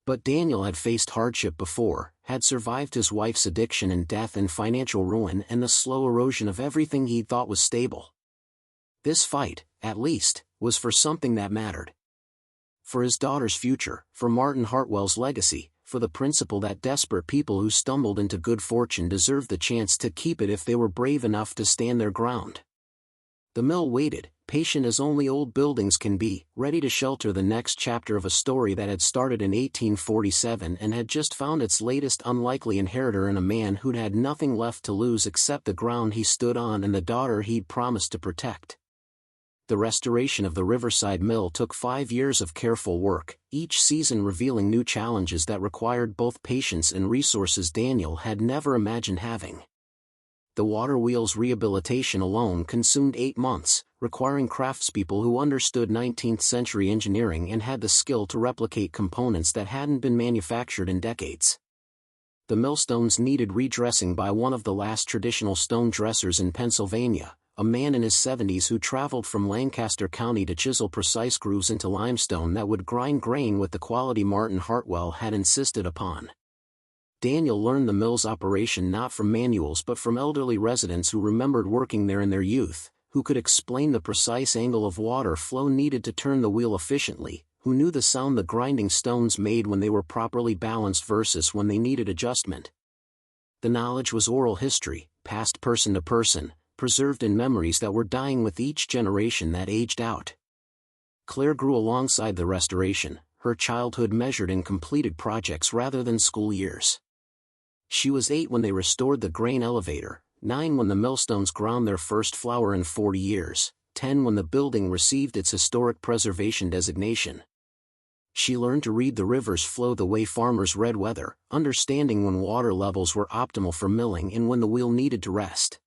But Daniel had faced hardship before, had survived his wife's addiction and death and financial ruin and the slow erosion of everything he thought was stable. This fight, at least, was for something that mattered. For his daughter's future, for Martin Hartwell's legacy, for the principle that desperate people who stumbled into good fortune deserved the chance to keep it if they were brave enough to stand their ground. The mill waited, patient as only old buildings can be, ready to shelter the next chapter of a story that had started in 1847 and had just found its latest unlikely inheritor in a man who'd had nothing left to lose except the ground he stood on and the daughter he'd promised to protect. The restoration of the Riverside Mill took 5 years of careful work, each season revealing new challenges that required both patience and resources Daniel had never imagined having. The water wheel's rehabilitation alone consumed 8 months, requiring craftspeople who understood 19th-century engineering and had the skill to replicate components that hadn't been manufactured in decades. The millstones needed redressing by one of the last traditional stone dressers in Pennsylvania, a man in his 70s who traveled from Lancaster County to chisel precise grooves into limestone that would grind grain with the quality Martin Hartwell had insisted upon. Daniel learned the mill's operation not from manuals but from elderly residents who remembered working there in their youth, who could explain the precise angle of water flow needed to turn the wheel efficiently, who knew the sound the grinding stones made when they were properly balanced versus when they needed adjustment. The knowledge was oral history, passed person to person, preserved in memories that were dying with each generation that aged out. Claire grew alongside the restoration, her childhood measured in completed projects rather than school years. She was 8 when they restored the grain elevator, 9 when the millstones ground their first flour in 40 years, 10 when the building received its historic preservation designation. She learned to read the river's flow the way farmers read weather, understanding when water levels were optimal for milling and when the wheel needed to rest.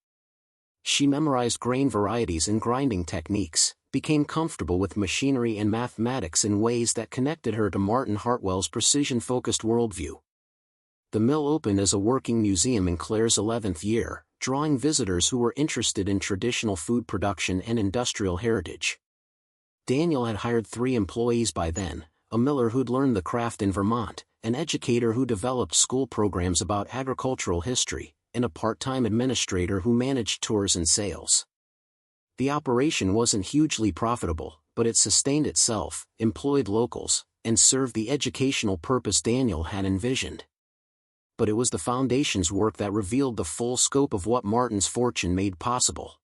She memorized grain varieties and grinding techniques, became comfortable with machinery and mathematics in ways that connected her to Martin Hartwell's precision-focused worldview. The mill opened as a working museum in Claire's 11th year, drawing visitors who were interested in traditional food production and industrial heritage. Daniel had hired 3 employees by then, a miller who'd learned the craft in Vermont, an educator who developed school programs about agricultural history, and a part-time administrator who managed tours and sales. The operation wasn't hugely profitable, but it sustained itself, employed locals, and served the educational purpose Daniel had envisioned. But it was the foundation's work that revealed the full scope of what Martin's fortune made possible.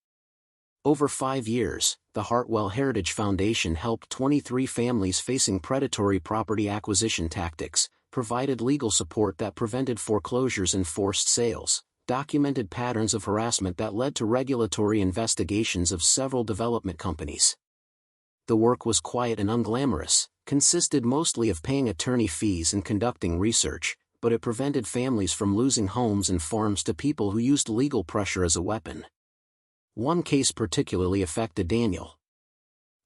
Over 5 years, the Hartwell Heritage Foundation helped 23 families facing predatory property acquisition tactics, provided legal support that prevented foreclosures and forced sales, documented patterns of harassment that led to regulatory investigations of several development companies. The work was quiet and unglamorous, consisted mostly of paying attorney fees and conducting research, but it prevented families from losing homes and farms to people who used legal pressure as a weapon. One case particularly affected Daniel.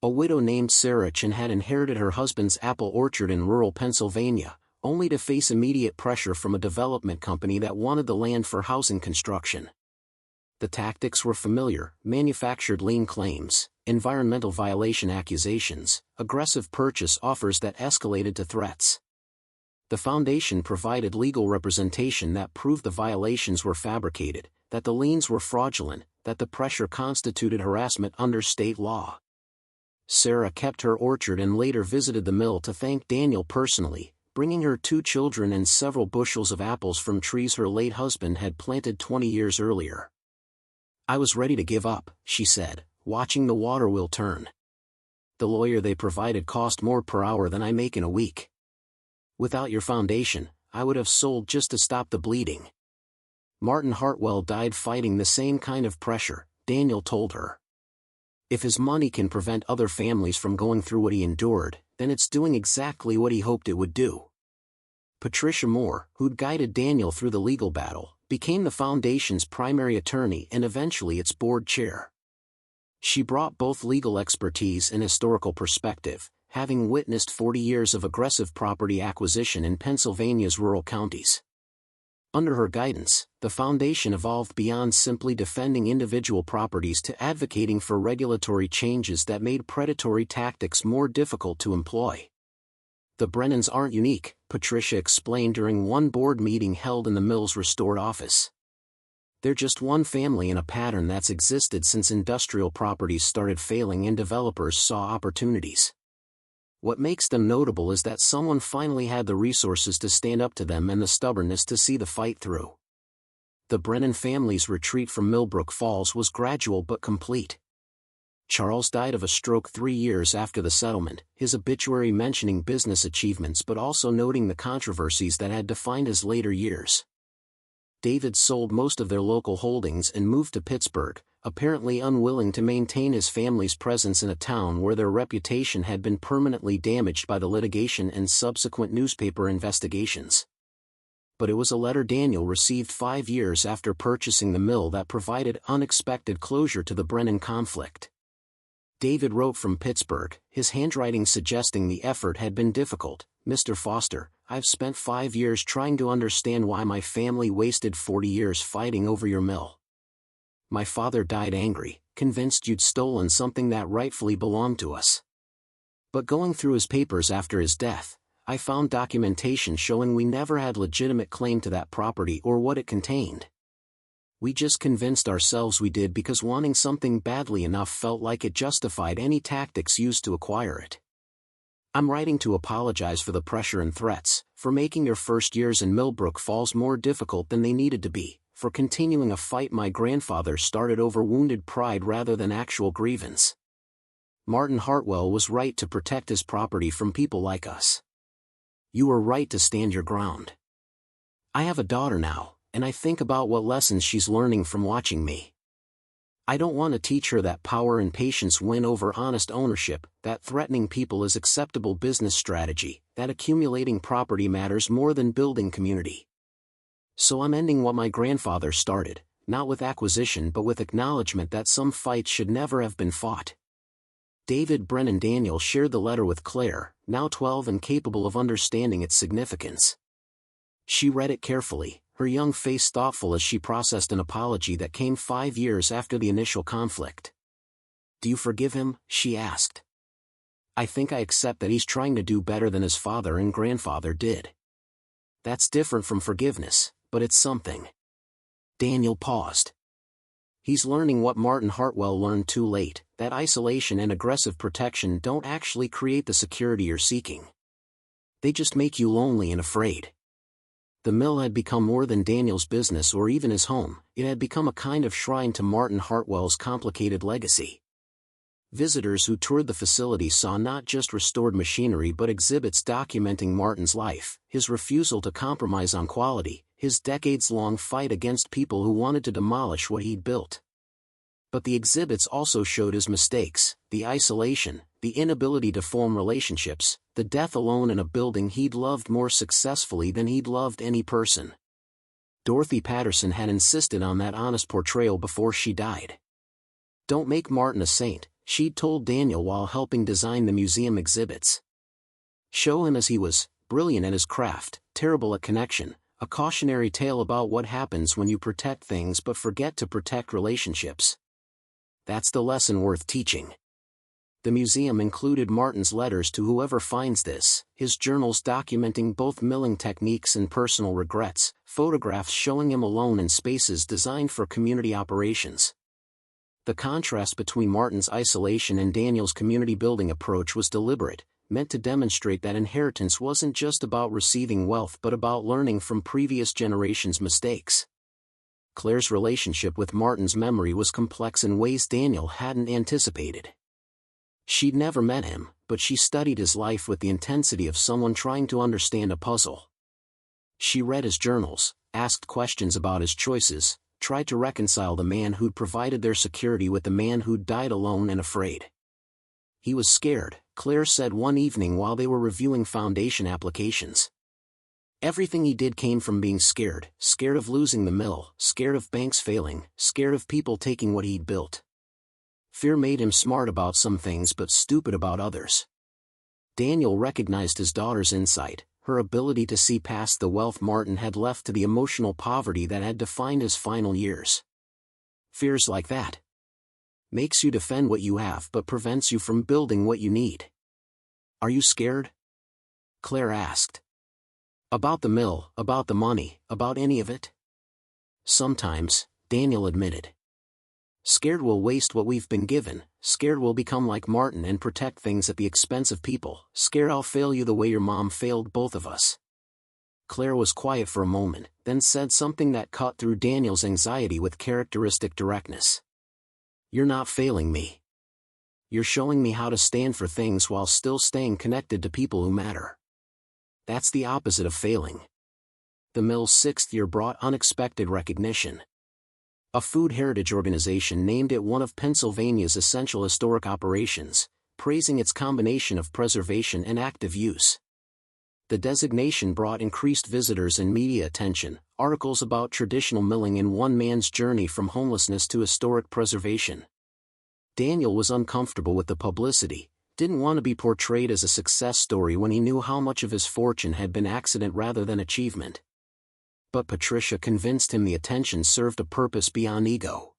A widow named Sarah Chin had inherited her husband's apple orchard in rural Pennsylvania, only to face immediate pressure from a development company that wanted the land for housing construction. The tactics were familiar: manufactured lien claims, environmental violation accusations, aggressive purchase offers that escalated to threats. The foundation provided legal representation that proved the violations were fabricated, that the liens were fraudulent, that the pressure constituted harassment under state law. Sarah kept her orchard and later visited the mill to thank Daniel personally, bringing her 2 children and several bushels of apples from trees her late husband had planted 20 years earlier. "I was ready to give up," she said, watching the water wheel turn. "The lawyer they provided cost more per hour than I make in a week. Without your foundation, I would have sold just to stop the bleeding." Martin Hartwell died fighting the same kind of pressure, Daniel told her. If his money can prevent other families from going through what he endured, then it's doing exactly what he hoped it would do. Patricia Moore, who'd guided Daniel through the legal battle, became the foundation's primary attorney and eventually its board chair. She brought both legal expertise and historical perspective, having witnessed 40 years of aggressive property acquisition in Pennsylvania's rural counties. Under her guidance, the foundation evolved beyond simply defending individual properties to advocating for regulatory changes that made predatory tactics more difficult to employ. "The Brennans aren't unique," Patricia explained during one board meeting held in the mill's restored office. "They're just one family in a pattern that's existed since industrial properties started failing and developers saw opportunities. What makes them notable is that someone finally had the resources to stand up to them and the stubbornness to see the fight through." The Brennan family's retreat from Millbrook Falls was gradual but complete. Charles died of a stroke 3 years after the settlement, his obituary mentioning business achievements but also noting the controversies that had defined his later years. David sold most of their local holdings and moved to Pittsburgh, apparently unwilling to maintain his family's presence in a town where their reputation had been permanently damaged by the litigation and subsequent newspaper investigations. But it was a letter Daniel received 5 years after purchasing the mill that provided unexpected closure to the Brennan conflict. David wrote from Pittsburgh, his handwriting suggesting the effort had been difficult. "Mr. Foster, I've spent 5 years trying to understand why my family wasted 40 years fighting over your mill. My father died angry, convinced you'd stolen something that rightfully belonged to us. But going through his papers after his death, I found documentation showing we never had legitimate claim to that property or what it contained. We just convinced ourselves we did because wanting something badly enough felt like it justified any tactics used to acquire it. I'm writing to apologize for the pressure and threats, for making your first years in Millbrook Falls more difficult than they needed to be, for continuing a fight my grandfather started over wounded pride rather than actual grievance. Martin Hartwell was right to protect his property from people like us. You were right to stand your ground. I have a daughter now, and I think about what lessons she's learning from watching me. I don't want to teach her that power and patience win over honest ownership, that threatening people is acceptable business strategy, that accumulating property matters more than building community. So I'm ending what my grandfather started, not with acquisition but with acknowledgement that some fights should never have been fought." David Brennan Daniel shared the letter with Claire, now 12 and capable of understanding its significance. She read it carefully, her young face thoughtful as she processed an apology that came 5 years after the initial conflict. "Do you forgive him?" she asked. "I think I accept that he's trying to do better than his father and grandfather did. That's different from forgiveness, but it's something." Daniel paused. "He's learning what Martin Hartwell learned too late, that isolation and aggressive protection don't actually create the security you're seeking. They just make you lonely and afraid." The mill had become more than Daniel's business or even his home, it had become a kind of shrine to Martin Hartwell's complicated legacy. Visitors who toured the facility saw not just restored machinery but exhibits documenting Martin's life, his refusal to compromise on quality, his decades-long fight against people who wanted to demolish what he'd built. But the exhibits also showed his mistakes, the isolation, the inability to form relationships, the death alone in a building he'd loved more successfully than he'd loved any person. Dorothy Patterson had insisted on that honest portrayal before she died. "Don't make Martin a saint," she'd told Daniel while helping design the museum exhibits. "Show him as he was, brilliant at his craft, terrible at connection, a cautionary tale about what happens when you protect things but forget to protect relationships. That's the lesson worth teaching." The museum included Martin's letters to whoever finds this, his journals documenting both milling techniques and personal regrets, photographs showing him alone in spaces designed for community operations. The contrast between Martin's isolation and Daniel's community-building approach was deliberate, meant to demonstrate that inheritance wasn't just about receiving wealth but about learning from previous generations' mistakes. Claire's relationship with Martin's memory was complex in ways Daniel hadn't anticipated. She'd never met him, but she studied his life with the intensity of someone trying to understand a puzzle. She read his journals, asked questions about his choices, tried to reconcile the man who'd provided their security with the man who'd died alone and afraid. "He was scared," Claire said one evening while they were reviewing foundation applications. "Everything he did came from being scared, scared of losing the mill, scared of banks failing, scared of people taking what he'd built. Fear made him smart about some things but stupid about others." Daniel recognized his daughter's insight, her ability to see past the wealth Martin had left to the emotional poverty that had defined his final years. "Fear's like that. Makes you defend what you have but prevents you from building what you need." "Are you scared?" Claire asked. "About the mill, about the money, about any of it?" "Sometimes," Daniel admitted. "Scared we'll waste what we've been given, scared we'll become like Martin and protect things at the expense of people, scared I'll fail you the way your mom failed both of us." Claire was quiet for a moment, then said something that cut through Daniel's anxiety with characteristic directness. "You're not failing me. You're showing me how to stand for things while still staying connected to people who matter. That's the opposite of failing. The mill's 6th year brought unexpected recognition. A food heritage organization named it one of Pennsylvania's essential historic operations, praising its combination of preservation and active use. The designation brought increased visitors and media attention, articles about traditional milling and one man's journey from homelessness to historic preservation. Daniel was uncomfortable with the publicity, didn't want to be portrayed as a success story when he knew how much of his fortune had been accident rather than achievement. But Patricia convinced him the attention served a purpose beyond ego.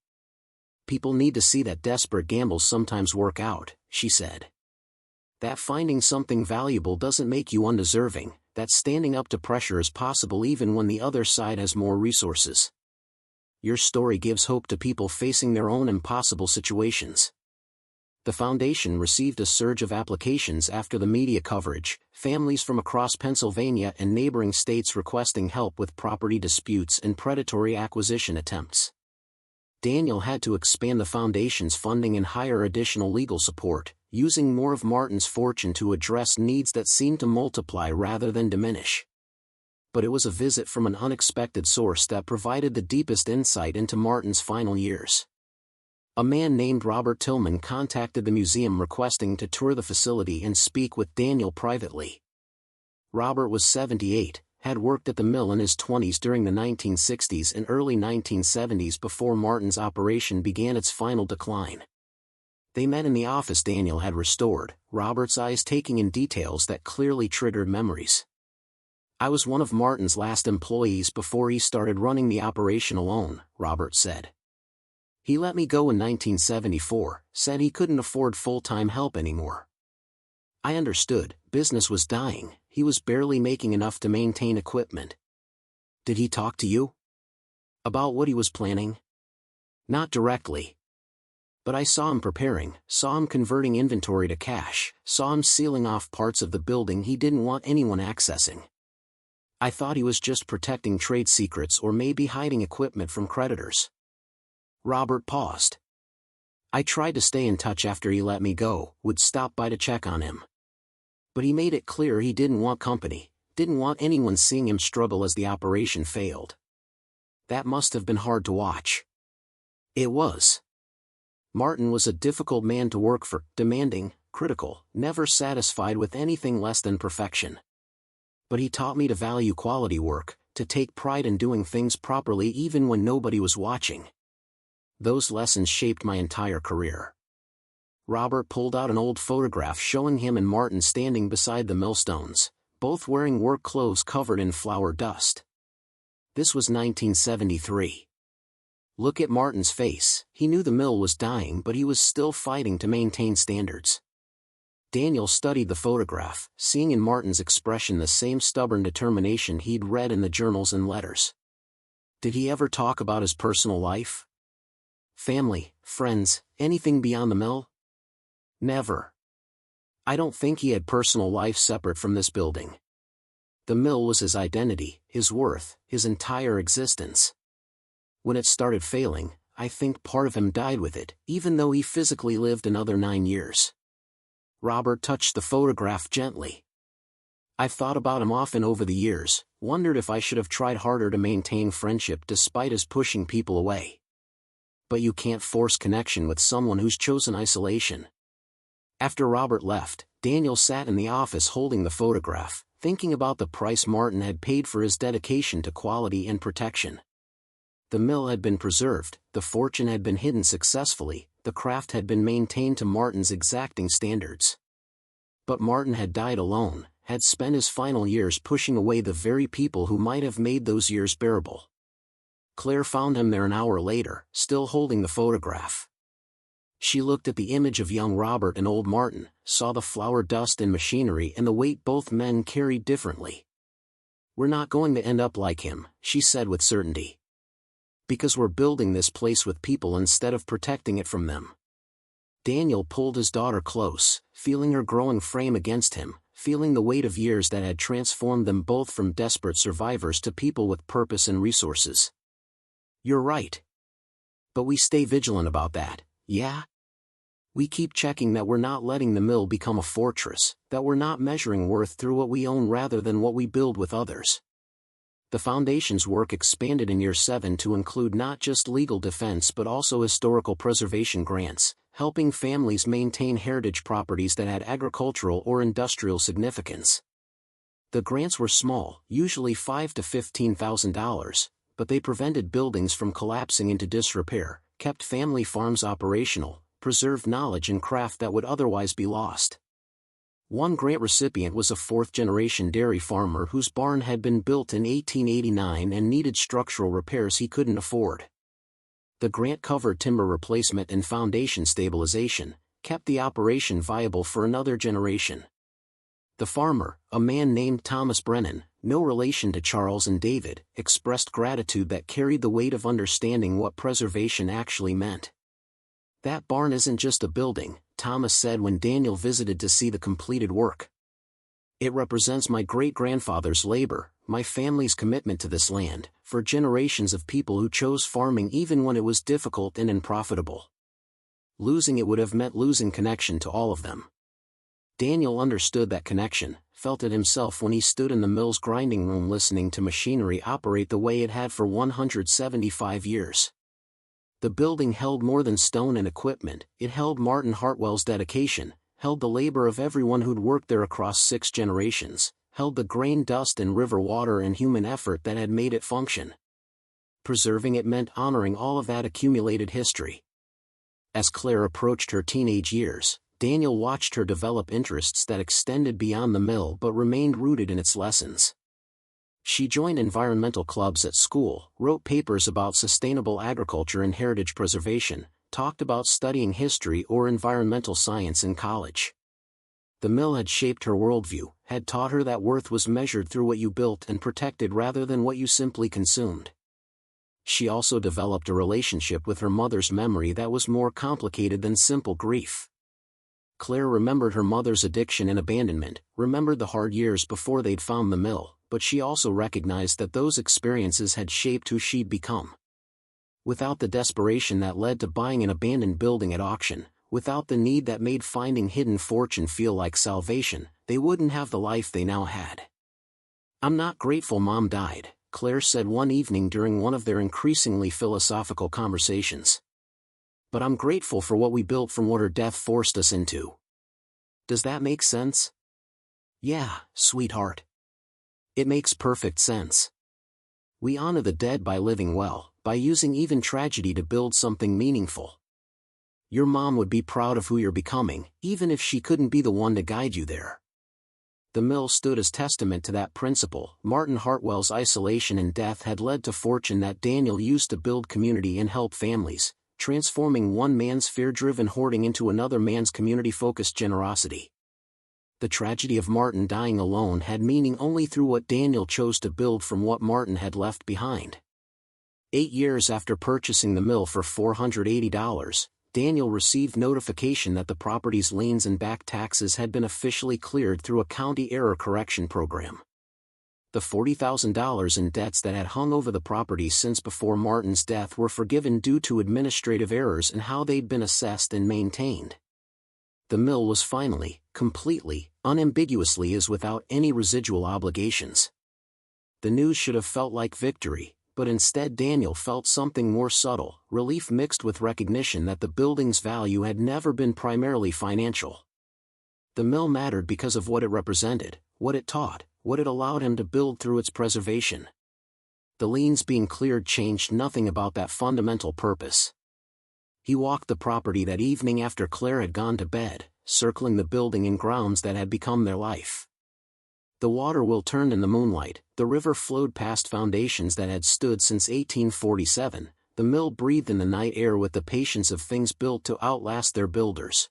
People need to see that desperate gambles sometimes work out, she said. That finding something valuable doesn't make you undeserving, that standing up to pressure is possible even when the other side has more resources. Your story gives hope to people facing their own impossible situations. The foundation received a surge of applications after the media coverage, families from across Pennsylvania and neighboring states requesting help with property disputes and predatory acquisition attempts. Daniel had to expand the foundation's funding and hire additional legal support, using more of Martin's fortune to address needs that seemed to multiply rather than diminish. But it was a visit from an unexpected source that provided the deepest insight into Martin's final years. A man named Robert Tillman contacted the museum requesting to tour the facility and speak with Daniel privately. Robert was 78, had worked at the mill in his 20s during the 1960s and early 1970s before Martin's operation began its final decline. They met in the office Daniel had restored, Robert's eyes taking in details that clearly triggered memories. I was one of Martin's last employees before he started running the operation alone, Robert said. He let me go in 1974, said he couldn't afford full-time help anymore. I understood, business was dying, he was barely making enough to maintain equipment. Did he talk to you? About what he was planning? Not directly. But I saw him preparing, saw him converting inventory to cash, saw him sealing off parts of the building he didn't want anyone accessing. I thought he was just protecting trade secrets or maybe hiding equipment from creditors. Robert paused. I tried to stay in touch after he let me go, would stop by to check on him. But he made it clear he didn't want company, didn't want anyone seeing him struggle as the operation failed. That must have been hard to watch. It was. Martin was a difficult man to work for, demanding, critical, never satisfied with anything less than perfection. But he taught me to value quality work, to take pride in doing things properly even when nobody was watching. Those lessons shaped my entire career. Robert pulled out an old photograph showing him and Martin standing beside the millstones, both wearing work clothes covered in flour dust. This was 1973. Look at Martin's face, he knew the mill was dying but he was still fighting to maintain standards. Daniel studied the photograph, seeing in Martin's expression the same stubborn determination he'd read in the journals and letters. Did he ever talk about his personal life? Family, friends, anything beyond the mill? Never. I don't think he had personal life separate from this building. The mill was his identity, his worth, his entire existence. When it started failing, I think part of him died with it, even though he physically lived another 9 years. Robert touched the photograph gently. I've thought about him often over the years, wondered if I should have tried harder to maintain friendship despite his pushing people away. But you can't force connection with someone who's chosen isolation. After Robert left, Daniel sat in the office holding the photograph, thinking about the price Martin had paid for his dedication to quality and protection. The mill had been preserved, the fortune had been hidden successfully, the craft had been maintained to Martin's exacting standards. But Martin had died alone, had spent his final years pushing away the very people who might have made those years bearable. Claire found him there an hour later, still holding the photograph. She looked at the image of young Robert and old Martin, saw the flour dust and machinery and the weight both men carried differently. We're not going to end up like him, she said with certainty. Because we're building this place with people instead of protecting it from them. Daniel pulled his daughter close, feeling her growing frame against him, feeling the weight of years that had transformed them both from desperate survivors to people with purpose and resources. You're right. But we stay vigilant about that, yeah? We keep checking that we're not letting the mill become a fortress, that we're not measuring worth through what we own rather than what we build with others. The Foundation's work expanded in year 7 to include not just legal defense but also historical preservation grants, helping families maintain heritage properties that had agricultural or industrial significance. The grants were small, usually $5,000 to $15,000, but they prevented buildings from collapsing into disrepair, kept family farms operational, preserved knowledge and craft that would otherwise be lost. One grant recipient was a fourth-generation dairy farmer whose barn had been built in 1889 and needed structural repairs he couldn't afford. The grant covered timber replacement and foundation stabilization, kept the operation viable for another generation. The farmer, a man named Thomas Brennan, no relation to Charles and David, expressed gratitude that carried the weight of understanding what preservation actually meant. "That barn isn't just a building," Thomas said when Daniel visited to see the completed work. "It represents my great-grandfather's labor, my family's commitment to this land, for generations of people who chose farming even when it was difficult and unprofitable. Losing it would have meant losing connection to all of them." Daniel understood that connection, felt it himself when he stood in the mill's grinding room listening to machinery operate the way it had for 175 years. The building held more than stone and equipment, it held Martin Hartwell's dedication, held the labor of everyone who'd worked there across 6 generations, held the grain dust and river water and human effort that had made it function. Preserving it meant honoring all of that accumulated history. As Claire approached her teenage years, Daniel watched her develop interests that extended beyond the mill but remained rooted in its lessons. She joined environmental clubs at school, wrote papers about sustainable agriculture and heritage preservation, talked about studying history or environmental science in college. The mill had shaped her worldview, had taught her that worth was measured through what you built and protected rather than what you simply consumed. She also developed a relationship with her mother's memory that was more complicated than simple grief. Claire remembered her mother's addiction and abandonment, remembered the hard years before they'd found the mill, but she also recognized that those experiences had shaped who she'd become. Without the desperation that led to buying an abandoned building at auction, without the need that made finding hidden fortune feel like salvation, they wouldn't have the life they now had. "I'm not grateful Mom died," Claire said one evening during one of their increasingly philosophical conversations. "But I'm grateful for what we built from what her death forced us into." "Does that make sense?" "Yeah, sweetheart. It makes perfect sense. We honor the dead by living well, by using even tragedy to build something meaningful. Your mom would be proud of who you're becoming, even if she couldn't be the one to guide you there." The mill stood as testament to that principle. Martin Hartwell's isolation and death had led to fortune that Daniel used to build community and help families, transforming one man's fear-driven hoarding into another man's community-focused generosity. The tragedy of Martin dying alone had meaning only through what Daniel chose to build from what Martin had left behind. 8 years after purchasing the mill for $480, Daniel received notification that the property's liens and back taxes had been officially cleared through a county error correction program. The $40,000 in debts that had hung over the property since before Martin's death were forgiven due to administrative errors in how they'd been assessed and maintained. The mill was finally, completely, unambiguously without any residual obligations. The news should have felt like victory, but instead Daniel felt something more subtle, relief mixed with recognition that the building's value had never been primarily financial. The mill mattered because of what it represented, what it taught, what it allowed him to build through its preservation. The liens being cleared changed nothing about that fundamental purpose. He walked the property that evening after Claire had gone to bed, circling the building and grounds that had become their life. The water wheel turned in the moonlight, the river flowed past foundations that had stood since 1847, the mill breathed in the night air with the patience of things built to outlast their builders.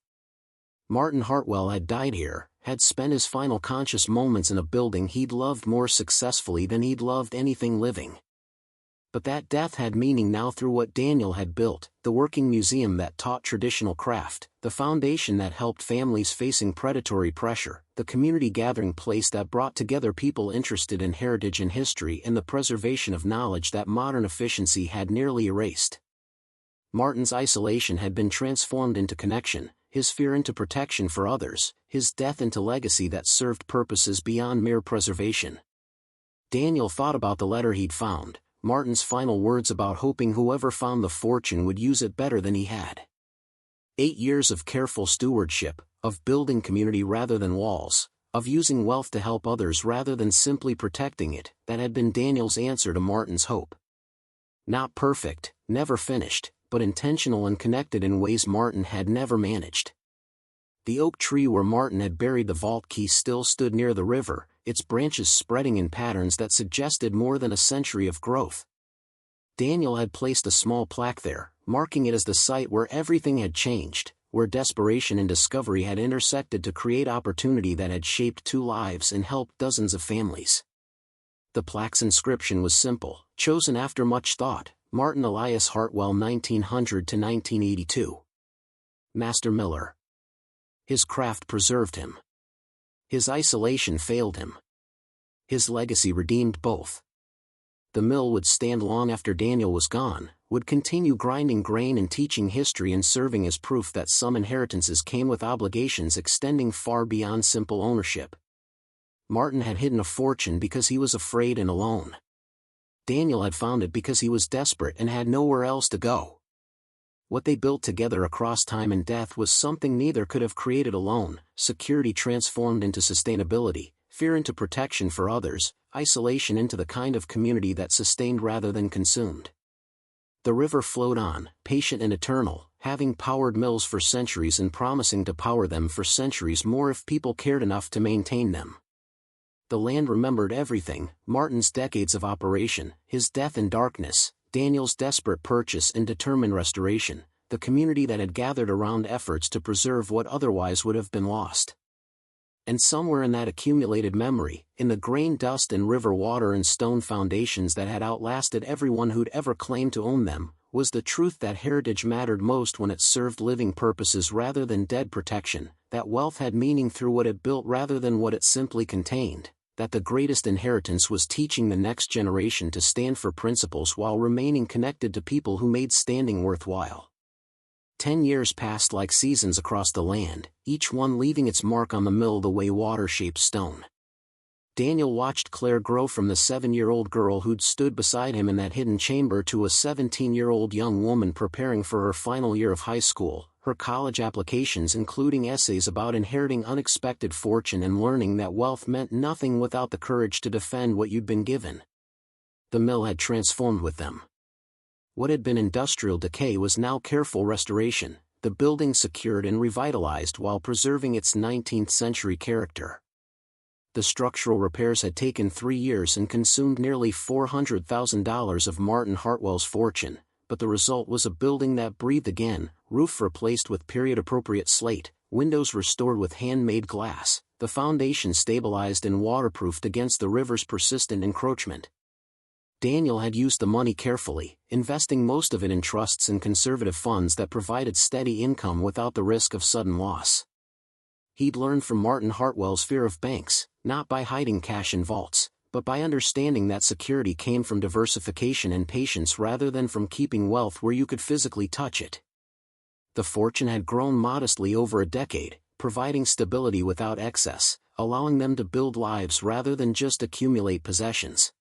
Martin Hartwell had died here, had spent his final conscious moments in a building he'd loved more successfully than he'd loved anything living. But that death had meaning now through what Daniel had built, the working museum that taught traditional craft, the foundation that helped families facing predatory pressure, the community gathering place that brought together people interested in heritage and history, and the preservation of knowledge that modern efficiency had nearly erased. Martin's isolation had been transformed into connection, his fear into protection for others, his death into legacy that served purposes beyond mere preservation. Daniel thought about the letter he'd found, Martin's final words about hoping whoever found the fortune would use it better than he had. 8 years of careful stewardship, of building community rather than walls, of using wealth to help others rather than simply protecting it, that had been Daniel's answer to Martin's hope. Not perfect, never finished, but intentional and connected in ways Martin had never managed. The oak tree where Martin had buried the vault key still stood near the river, its branches spreading in patterns that suggested more than a century of growth. Daniel had placed a small plaque there, marking it as the site where everything had changed, where desperation and discovery had intersected to create opportunity that had shaped 2 lives and helped dozens of families. The plaque's inscription was simple, chosen after much thought: Martin Elias Hartwell 1900 to 1982. Master Miller. His craft preserved him. His isolation failed him. His legacy redeemed both. The mill would stand long after Daniel was gone, would continue grinding grain and teaching history and serving as proof that some inheritances came with obligations extending far beyond simple ownership. Martin had hidden a fortune because he was afraid and alone. Daniel had found it because he was desperate and had nowhere else to go. What they built together across time and death was something neither could have created alone: security transformed into sustainability, fear into protection for others, isolation into the kind of community that sustained rather than consumed. The river flowed on, patient and eternal, having powered mills for centuries and promising to power them for centuries more if people cared enough to maintain them. The land remembered everything: Martin's decades of operation, his death in darkness, Daniel's desperate purchase and determined restoration, the community that had gathered around efforts to preserve what otherwise would have been lost. And somewhere in that accumulated memory, in the grain dust and river water and stone foundations that had outlasted everyone who'd ever claimed to own them, was the truth that heritage mattered most when it served living purposes rather than dead protection, that wealth had meaning through what it built rather than what it simply contained, that the greatest inheritance was teaching the next generation to stand for principles while remaining connected to people who made standing worthwhile. 10 years passed like seasons across the land, each one leaving its mark on the mill the way water shapes stone. Daniel watched Claire grow from the 7-year-old girl who'd stood beside him in that hidden chamber to a 17-year-old young woman preparing for her final year of high school, her college applications including essays about inheriting unexpected fortune and learning that wealth meant nothing without the courage to defend what you'd been given. The mill had transformed with them. What had been industrial decay was now careful restoration, the building secured and revitalized while preserving its 19th-century character. The structural repairs had taken 3 years and consumed nearly $400,000 of Martin Hartwell's fortune, but the result was a building that breathed again: roof replaced with period-appropriate slate, windows restored with handmade glass, the foundation stabilized and waterproofed against the river's persistent encroachment. Daniel had used the money carefully, investing most of it in trusts and conservative funds that provided steady income without the risk of sudden loss. He'd learned from Martin Hartwell's fear of banks, not by hiding cash in vaults, but by understanding that security came from diversification and patience rather than from keeping wealth where you could physically touch it. The fortune had grown modestly over a decade, providing stability without excess, allowing them to build lives rather than just accumulate possessions.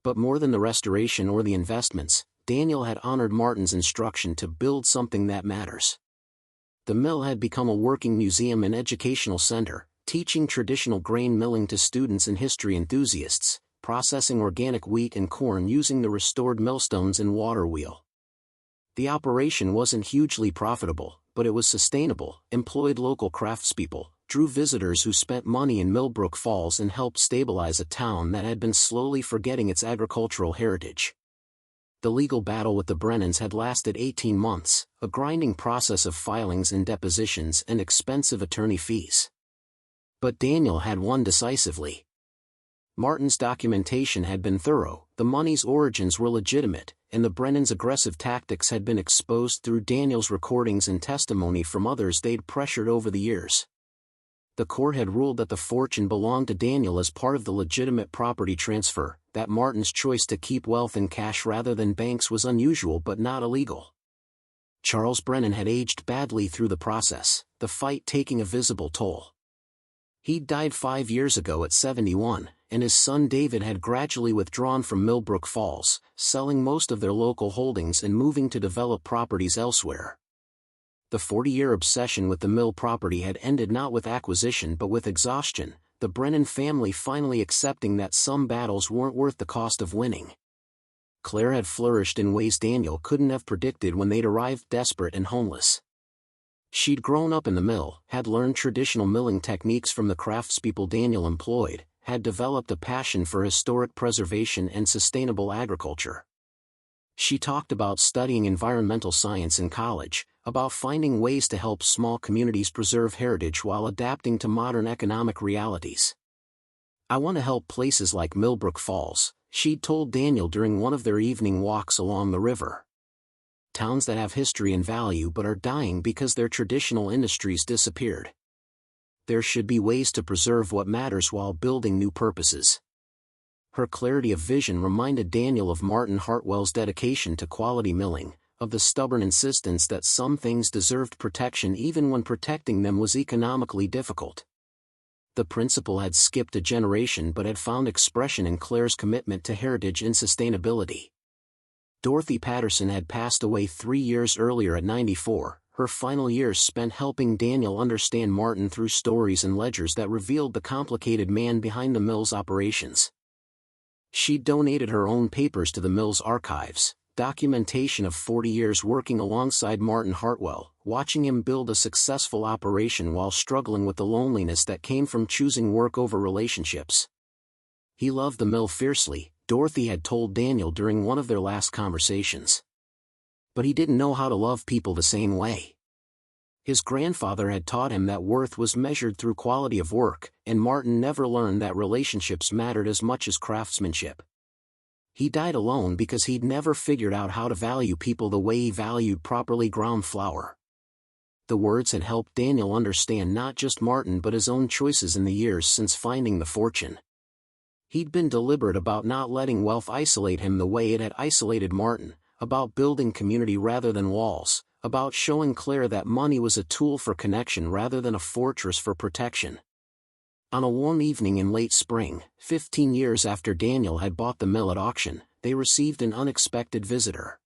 But more than the restoration or the investments, Daniel had honored Martin's instruction to build something that matters. The mill had become a working museum and educational center, teaching traditional grain milling to students and history enthusiasts, processing organic wheat and corn using the restored millstones and water wheel. The operation wasn't hugely profitable, but it was sustainable, employed local craftspeople, drew visitors who spent money in Millbrook Falls and helped stabilize a town that had been slowly forgetting its agricultural heritage. The legal battle with the Brennans had lasted 18 months, a grinding process of filings and depositions and expensive attorney fees. But Daniel had won decisively. Martin's documentation had been thorough, the money's origins were legitimate, and the Brennans' aggressive tactics had been exposed through Daniel's recordings and testimony from others they'd pressured over the years. The court had ruled that the fortune belonged to Daniel as part of the legitimate property transfer, that Martin's choice to keep wealth in cash rather than banks was unusual but not illegal. Charles Brennan had aged badly through the process, the fight taking a visible toll. He'd died 5 years ago at 71, and his son David had gradually withdrawn from Millbrook Falls, selling most of their local holdings and moving to develop properties elsewhere. The 40-year obsession with the mill property had ended not with acquisition but with exhaustion, the Brennan family finally accepting that some battles weren't worth the cost of winning. Claire had flourished in ways Daniel couldn't have predicted when they'd arrived desperate and homeless. She'd grown up in the mill, had learned traditional milling techniques from the craftspeople Daniel employed, had developed a passion for historic preservation and sustainable agriculture. She talked about studying environmental science in college, about finding ways to help small communities preserve heritage while adapting to modern economic realities. "I want to help places like Millbrook Falls," she'd told Daniel during one of their evening walks along the river. "Towns that have history and value but are dying because their traditional industries disappeared. There should be ways to preserve what matters while building new purposes." Her clarity of vision reminded Daniel of Martin Hartwell's dedication to quality milling, of the stubborn insistence that some things deserved protection even when protecting them was economically difficult. The principle had skipped a generation but had found expression in Claire's commitment to heritage and sustainability. Dorothy Patterson had passed away 3 years earlier at 94, her final years spent helping Daniel understand Martin through stories and ledgers that revealed the complicated man behind the mill's operations. She donated her own papers to the mill's archives, documentation of 40 years working alongside Martin Hartwell, watching him build a successful operation while struggling with the loneliness that came from choosing work over relationships. "He loved the mill fiercely," Dorothy had told Daniel during one of their last conversations. "But he didn't know how to love people the same way. His grandfather had taught him that worth was measured through quality of work, and Martin never learned that relationships mattered as much as craftsmanship. He died alone because he'd never figured out how to value people the way he valued properly ground flour." The words had helped Daniel understand not just Martin but his own choices in the years since finding the fortune. He'd been deliberate about not letting wealth isolate him the way it had isolated Martin, about building community rather than walls, about showing Claire that money was a tool for connection rather than a fortress for protection. On a warm evening in late spring, 15 years after Daniel had bought the mill at auction, they received an unexpected visitor.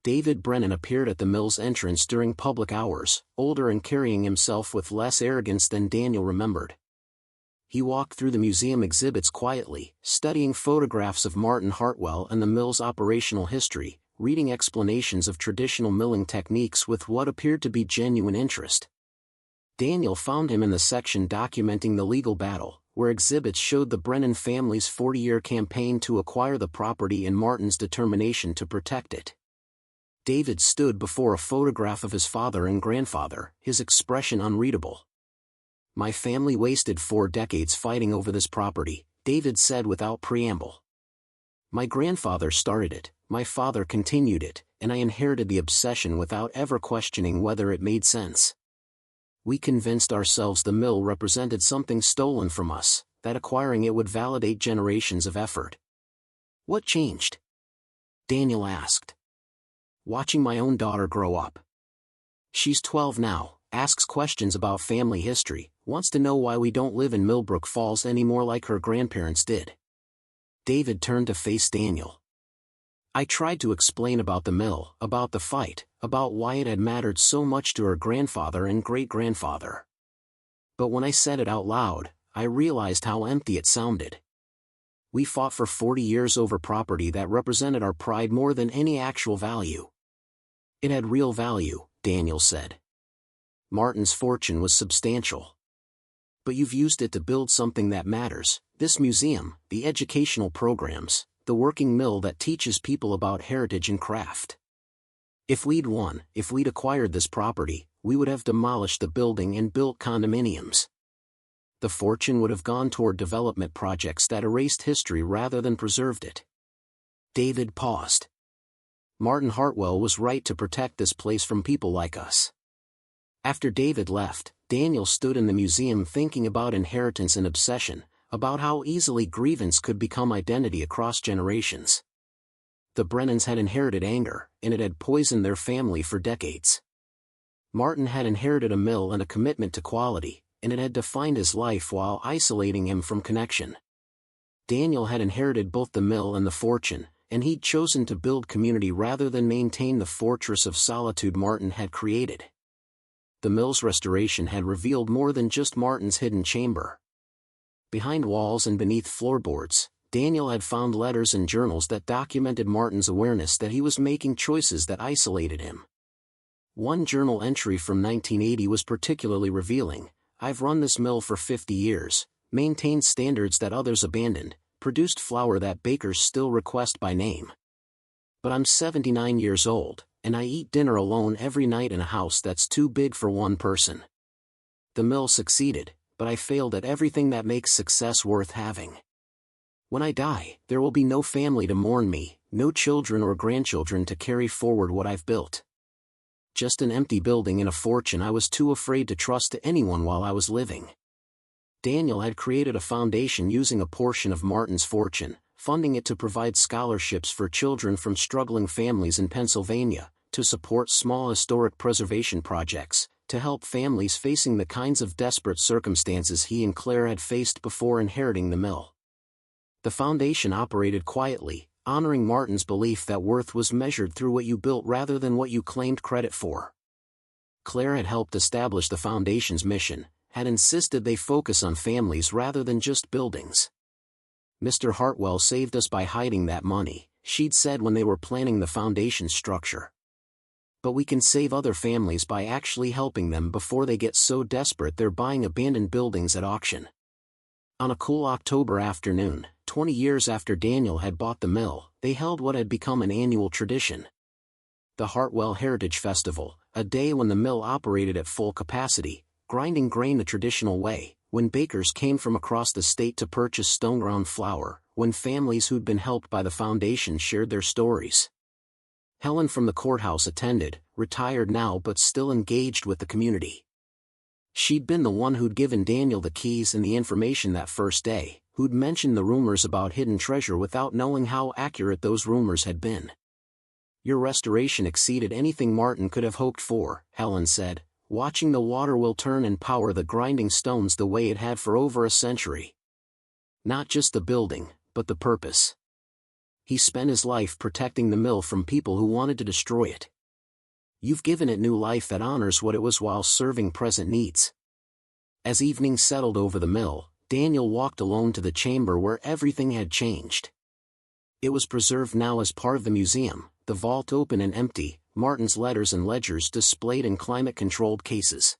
David Brennan appeared at the mill's entrance during public hours, older and carrying himself with less arrogance than Daniel remembered. He walked through the museum exhibits quietly, studying photographs of Martin Hartwell and the mill's operational history, reading explanations of traditional milling techniques with what appeared to be genuine interest. Daniel found him in the section documenting the legal battle, where exhibits showed the Brennan family's 40-year campaign to acquire the property and Martin's determination to protect it. David stood before a photograph of his father and grandfather, his expression unreadable. "My family wasted 4 decades fighting over this property," David said without preamble. "My grandfather started it, my father continued it, and I inherited the obsession without ever questioning whether it made sense. We convinced ourselves the mill represented something stolen from us, that acquiring it would validate generations of effort." "What changed?" Daniel asked. "Watching my own daughter grow up. She's 12 now, asks questions about family history, wants to know why we don't live in Millbrook Falls anymore like her grandparents did." David turned to face Daniel. "I tried to explain about the mill, about the fight, about why it had mattered so much to her grandfather and great-grandfather. But when I said it out loud, I realized how empty it sounded. We fought for 40 years over property that represented our pride more than any actual value." "It had real value," Daniel said. "Martin's fortune was substantial. But you've used it to build something that matters, this museum, the educational programs, the working mill that teaches people about heritage and craft. If we'd won, if we'd acquired this property, we would have demolished the building and built condominiums. The fortune would have gone toward development projects that erased history rather than preserved it." David paused. "Martin Hartwell was right to protect this place from people like us." After David left, Daniel stood in the museum thinking about inheritance and obsession, about how easily grievance could become identity across generations. The Brennans had inherited anger, and it had poisoned their family for decades. Martin had inherited a mill and a commitment to quality, and it had defined his life while isolating him from connection. Daniel had inherited both the mill and the fortune, and he'd chosen to build community rather than maintain the fortress of solitude Martin had created. The mill's restoration had revealed more than just Martin's hidden chamber. Behind walls and beneath floorboards, Daniel had found letters and journals that documented Martin's awareness that he was making choices that isolated him. One journal entry from 1980 was particularly revealing. "I've run this mill for 50 years, maintained standards that others abandoned, produced flour that bakers still request by name. But I'm 79 years old, and I eat dinner alone every night in a house that's too big for one person. The mill succeeded, but I failed at everything that makes success worth having. When I die, there will be no family to mourn me, no children or grandchildren to carry forward what I've built. Just an empty building and a fortune I was too afraid to trust to anyone while I was living." Daniel had created a foundation using a portion of Martin's fortune, funding it to provide scholarships for children from struggling families in Pennsylvania, to support small historic preservation projects, to help families facing the kinds of desperate circumstances he and Claire had faced before inheriting the mill. The foundation operated quietly, honoring Martin's belief that worth was measured through what you built rather than what you claimed credit for. Claire had helped establish the foundation's mission, had insisted they focus on families rather than just buildings. "Mr. Hartwell saved us by hiding that money," she'd said when they were planning the foundation's structure. "But we can save other families by actually helping them before they get so desperate they're buying abandoned buildings at auction." On a cool October afternoon, 20 years after Daniel had bought the mill, they held what had become an annual tradition. The Hartwell Heritage Festival, a day when the mill operated at full capacity, grinding grain the traditional way, when bakers came from across the state to purchase stone-ground flour, when families who'd been helped by the foundation shared their stories. Helen from the courthouse attended, retired now but still engaged with the community. She'd been the one who'd given Daniel the keys and the information that first day, who'd mentioned the rumors about hidden treasure without knowing how accurate those rumors had been. "Your restoration exceeded anything Martin could have hoped for," Helen said, "watching the water will turn and power the grinding stones the way it had for over a century. Not just the building, but the purpose. He spent his life protecting the mill from people who wanted to destroy it. You've given it new life that honors what it was while serving present needs." As evening settled over the mill, Daniel walked alone to the chamber where everything had changed. It was preserved now as part of the museum, the vault open and empty, Martin's letters and ledgers displayed in climate-controlled cases.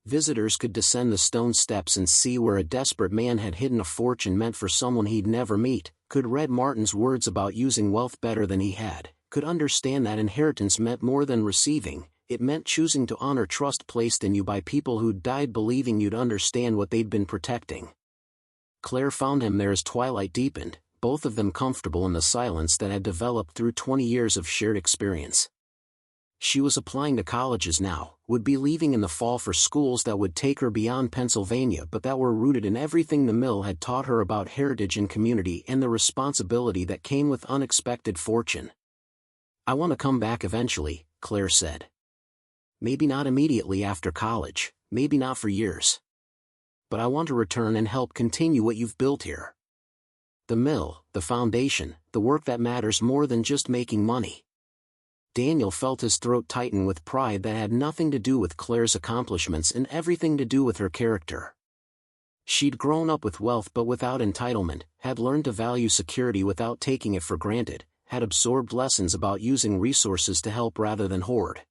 Visitors could descend the stone steps and see where a desperate man had hidden a fortune meant for someone he'd never meet, could read Martin's words about using wealth better than he had, could understand that inheritance meant more than receiving, it meant choosing to honor trust placed in you by people who'd died believing you'd understand what they'd been protecting. Claire found him there as twilight deepened, both of them comfortable in the silence that had developed through 20 years of shared experience. She was applying to colleges now, would be leaving in the fall for schools that would take her beyond Pennsylvania but that were rooted in everything the mill had taught her about heritage and community and the responsibility that came with unexpected fortune. "I want to come back eventually," Claire said. "Maybe not immediately after college, maybe not for years. But I want to return and help continue what you've built here. The mill, the foundation, the work that matters more than just making money." Daniel felt his throat tighten with pride that had nothing to do with Claire's accomplishments and everything to do with her character. She'd grown up with wealth but without entitlement, had learned to value security without taking it for granted, had absorbed lessons about using resources to help rather than hoard.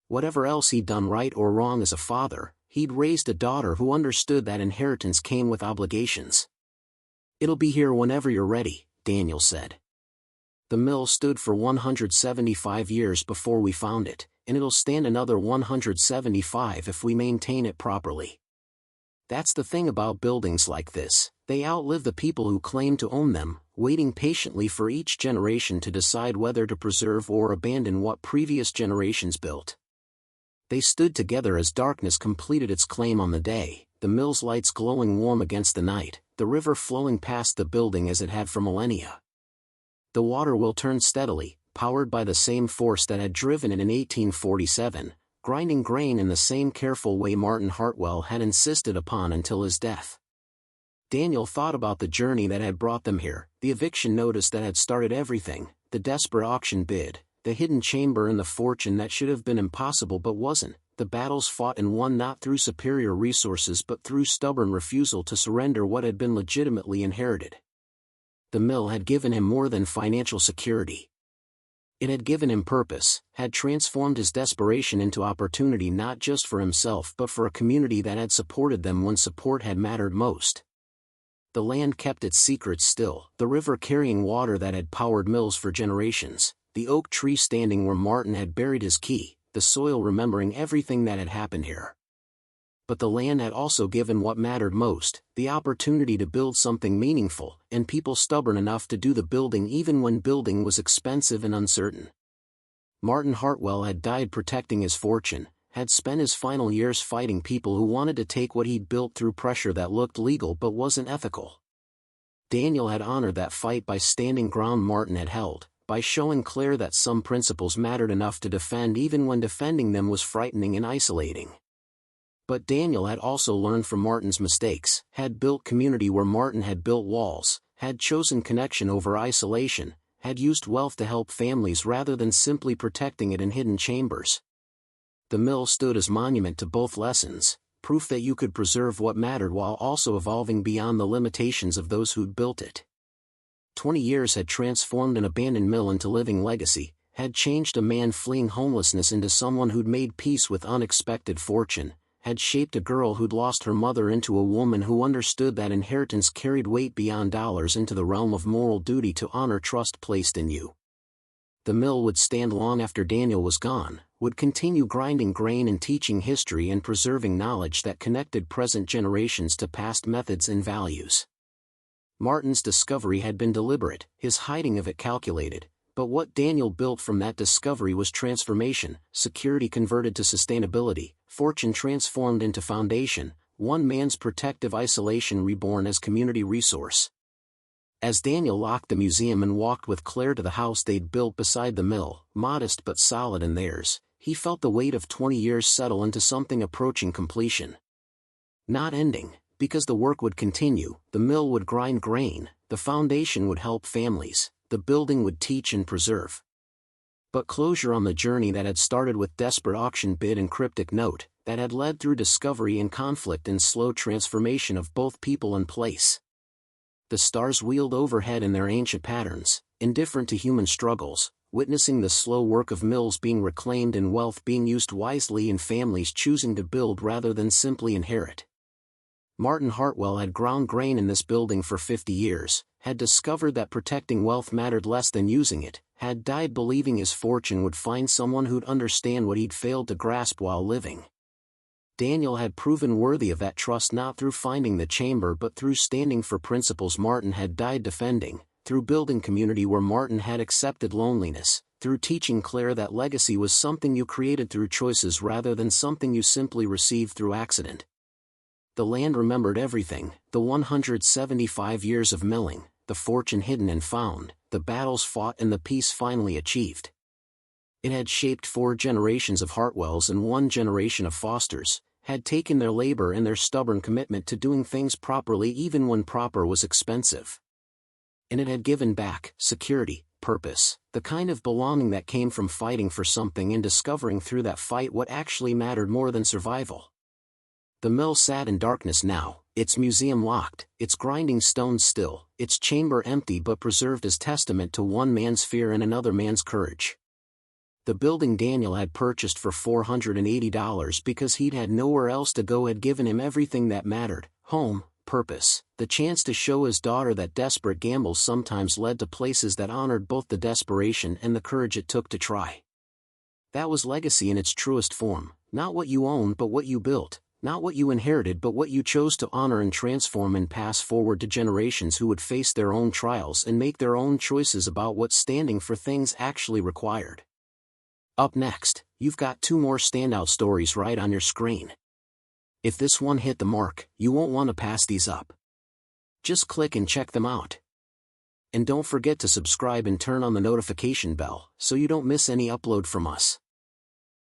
Whatever else he'd done right or wrong as a father, he'd raised a daughter who understood that inheritance came with obligations. "It'll be here whenever you're ready," Daniel said. "The mill stood for 175 years before we found it, and it'll stand another 175 if we maintain it properly. That's the thing about buildings like this, they outlive the people who claim to own them, waiting patiently for each generation to decide whether to preserve or abandon what previous generations built. They stood together as darkness completed its claim on the day, the mill's lights glowing warm against the night, the river flowing past the building as it had for millennia. The water will turn steadily, powered by the same force that had driven it in 1847, grinding grain in the same careful way Martin Hartwell had insisted upon until his death. Daniel thought about the journey that had brought them here, the eviction notice that had started everything, the desperate auction bid, the hidden chamber and the fortune that should have been impossible but wasn't, the battles fought and won not through superior resources but through stubborn refusal to surrender what had been legitimately inherited. The mill had given him more than financial security. It had given him purpose, had transformed his desperation into opportunity not just for himself but for a community that had supported them when support had mattered most. The land kept its secrets still, the river carrying water that had powered mills for generations, the oak tree standing where Martin had buried his key, the soil remembering everything that had happened here. But the land had also given what mattered most, the opportunity to build something meaningful, and people stubborn enough to do the building even when building was expensive and uncertain. Martin Hartwell had died protecting his fortune, had spent his final years fighting people who wanted to take what he'd built through pressure that looked legal but wasn't ethical. Daniel had honored that fight by standing ground Martin had held, by showing Claire that some principles mattered enough to defend even when defending them was frightening and isolating. But Daniel had also learned from Martin's mistakes, had built community where Martin had built walls, had chosen connection over isolation, had used wealth to help families rather than simply protecting it in hidden chambers. The mill stood as monument to both lessons, proof that you could preserve what mattered while also evolving beyond the limitations of those who'd built it. 20 years had transformed an abandoned mill into living legacy, had changed a man fleeing homelessness into someone who'd made peace with unexpected fortune, had shaped a girl who'd lost her mother into a woman who understood that inheritance carried weight beyond dollars into the realm of moral duty to honor trust placed in you. The mill would stand long after Daniel was gone, would continue grinding grain and teaching history and preserving knowledge that connected present generations to past methods and values. Martin's discovery had been deliberate, his hiding of it calculated, but what Daniel built from that discovery was transformation, security converted to sustainability, fortune transformed into foundation, one man's protective isolation reborn as community resource. As Daniel locked the museum and walked with Claire to the house they'd built beside the mill, modest but solid in theirs, he felt the weight of 20 years settle into something approaching completion. Not ending, because the work would continue, the mill would grind grain, the foundation would help families, the building would teach and preserve. But closure on the journey that had started with desperate auction bid and cryptic note, that had led through discovery and conflict and slow transformation of both people and place. The stars wheeled overhead in their ancient patterns, indifferent to human struggles, witnessing the slow work of mills being reclaimed and wealth being used wisely and families choosing to build rather than simply inherit. Martin Hartwell had ground grain in this building for 50 years, had discovered that protecting wealth mattered less than using it, had died believing his fortune would find someone who'd understand what he'd failed to grasp while living. Daniel had proven worthy of that trust not through finding the chamber but through standing for principles Martin had died defending, through building community where Martin had accepted loneliness, through teaching Claire that legacy was something you created through choices rather than something you simply received through accident. The land remembered everything, the 175 years of milling, the fortune hidden and found, the battles fought and the peace finally achieved. It had shaped 4 generations of Hartwells and 1 generation of Fosters, had taken their labor and their stubborn commitment to doing things properly even when proper was expensive. And it had given back security, purpose, the kind of belonging that came from fighting for something and discovering through that fight what actually mattered more than survival. The mill sat in darkness now, its museum locked, its grinding stones still, its chamber empty but preserved as testament to one man's fear and another man's courage. The building Daniel had purchased for $480 because he'd had nowhere else to go had given him everything that mattered: home, purpose, the chance to show his daughter that desperate gambles sometimes led to places that honored both the desperation and the courage it took to try. That was legacy in its truest form, not what you owned but what you built. Not what you inherited but what you chose to honor and transform and pass forward to generations who would face their own trials and make their own choices about what standing for things actually required. Up next, you've got 2 more standout stories right on your screen. If this one hit the mark, you won't want to pass these up. Just click and check them out. And don't forget to subscribe and turn on the notification bell so you don't miss any upload from us.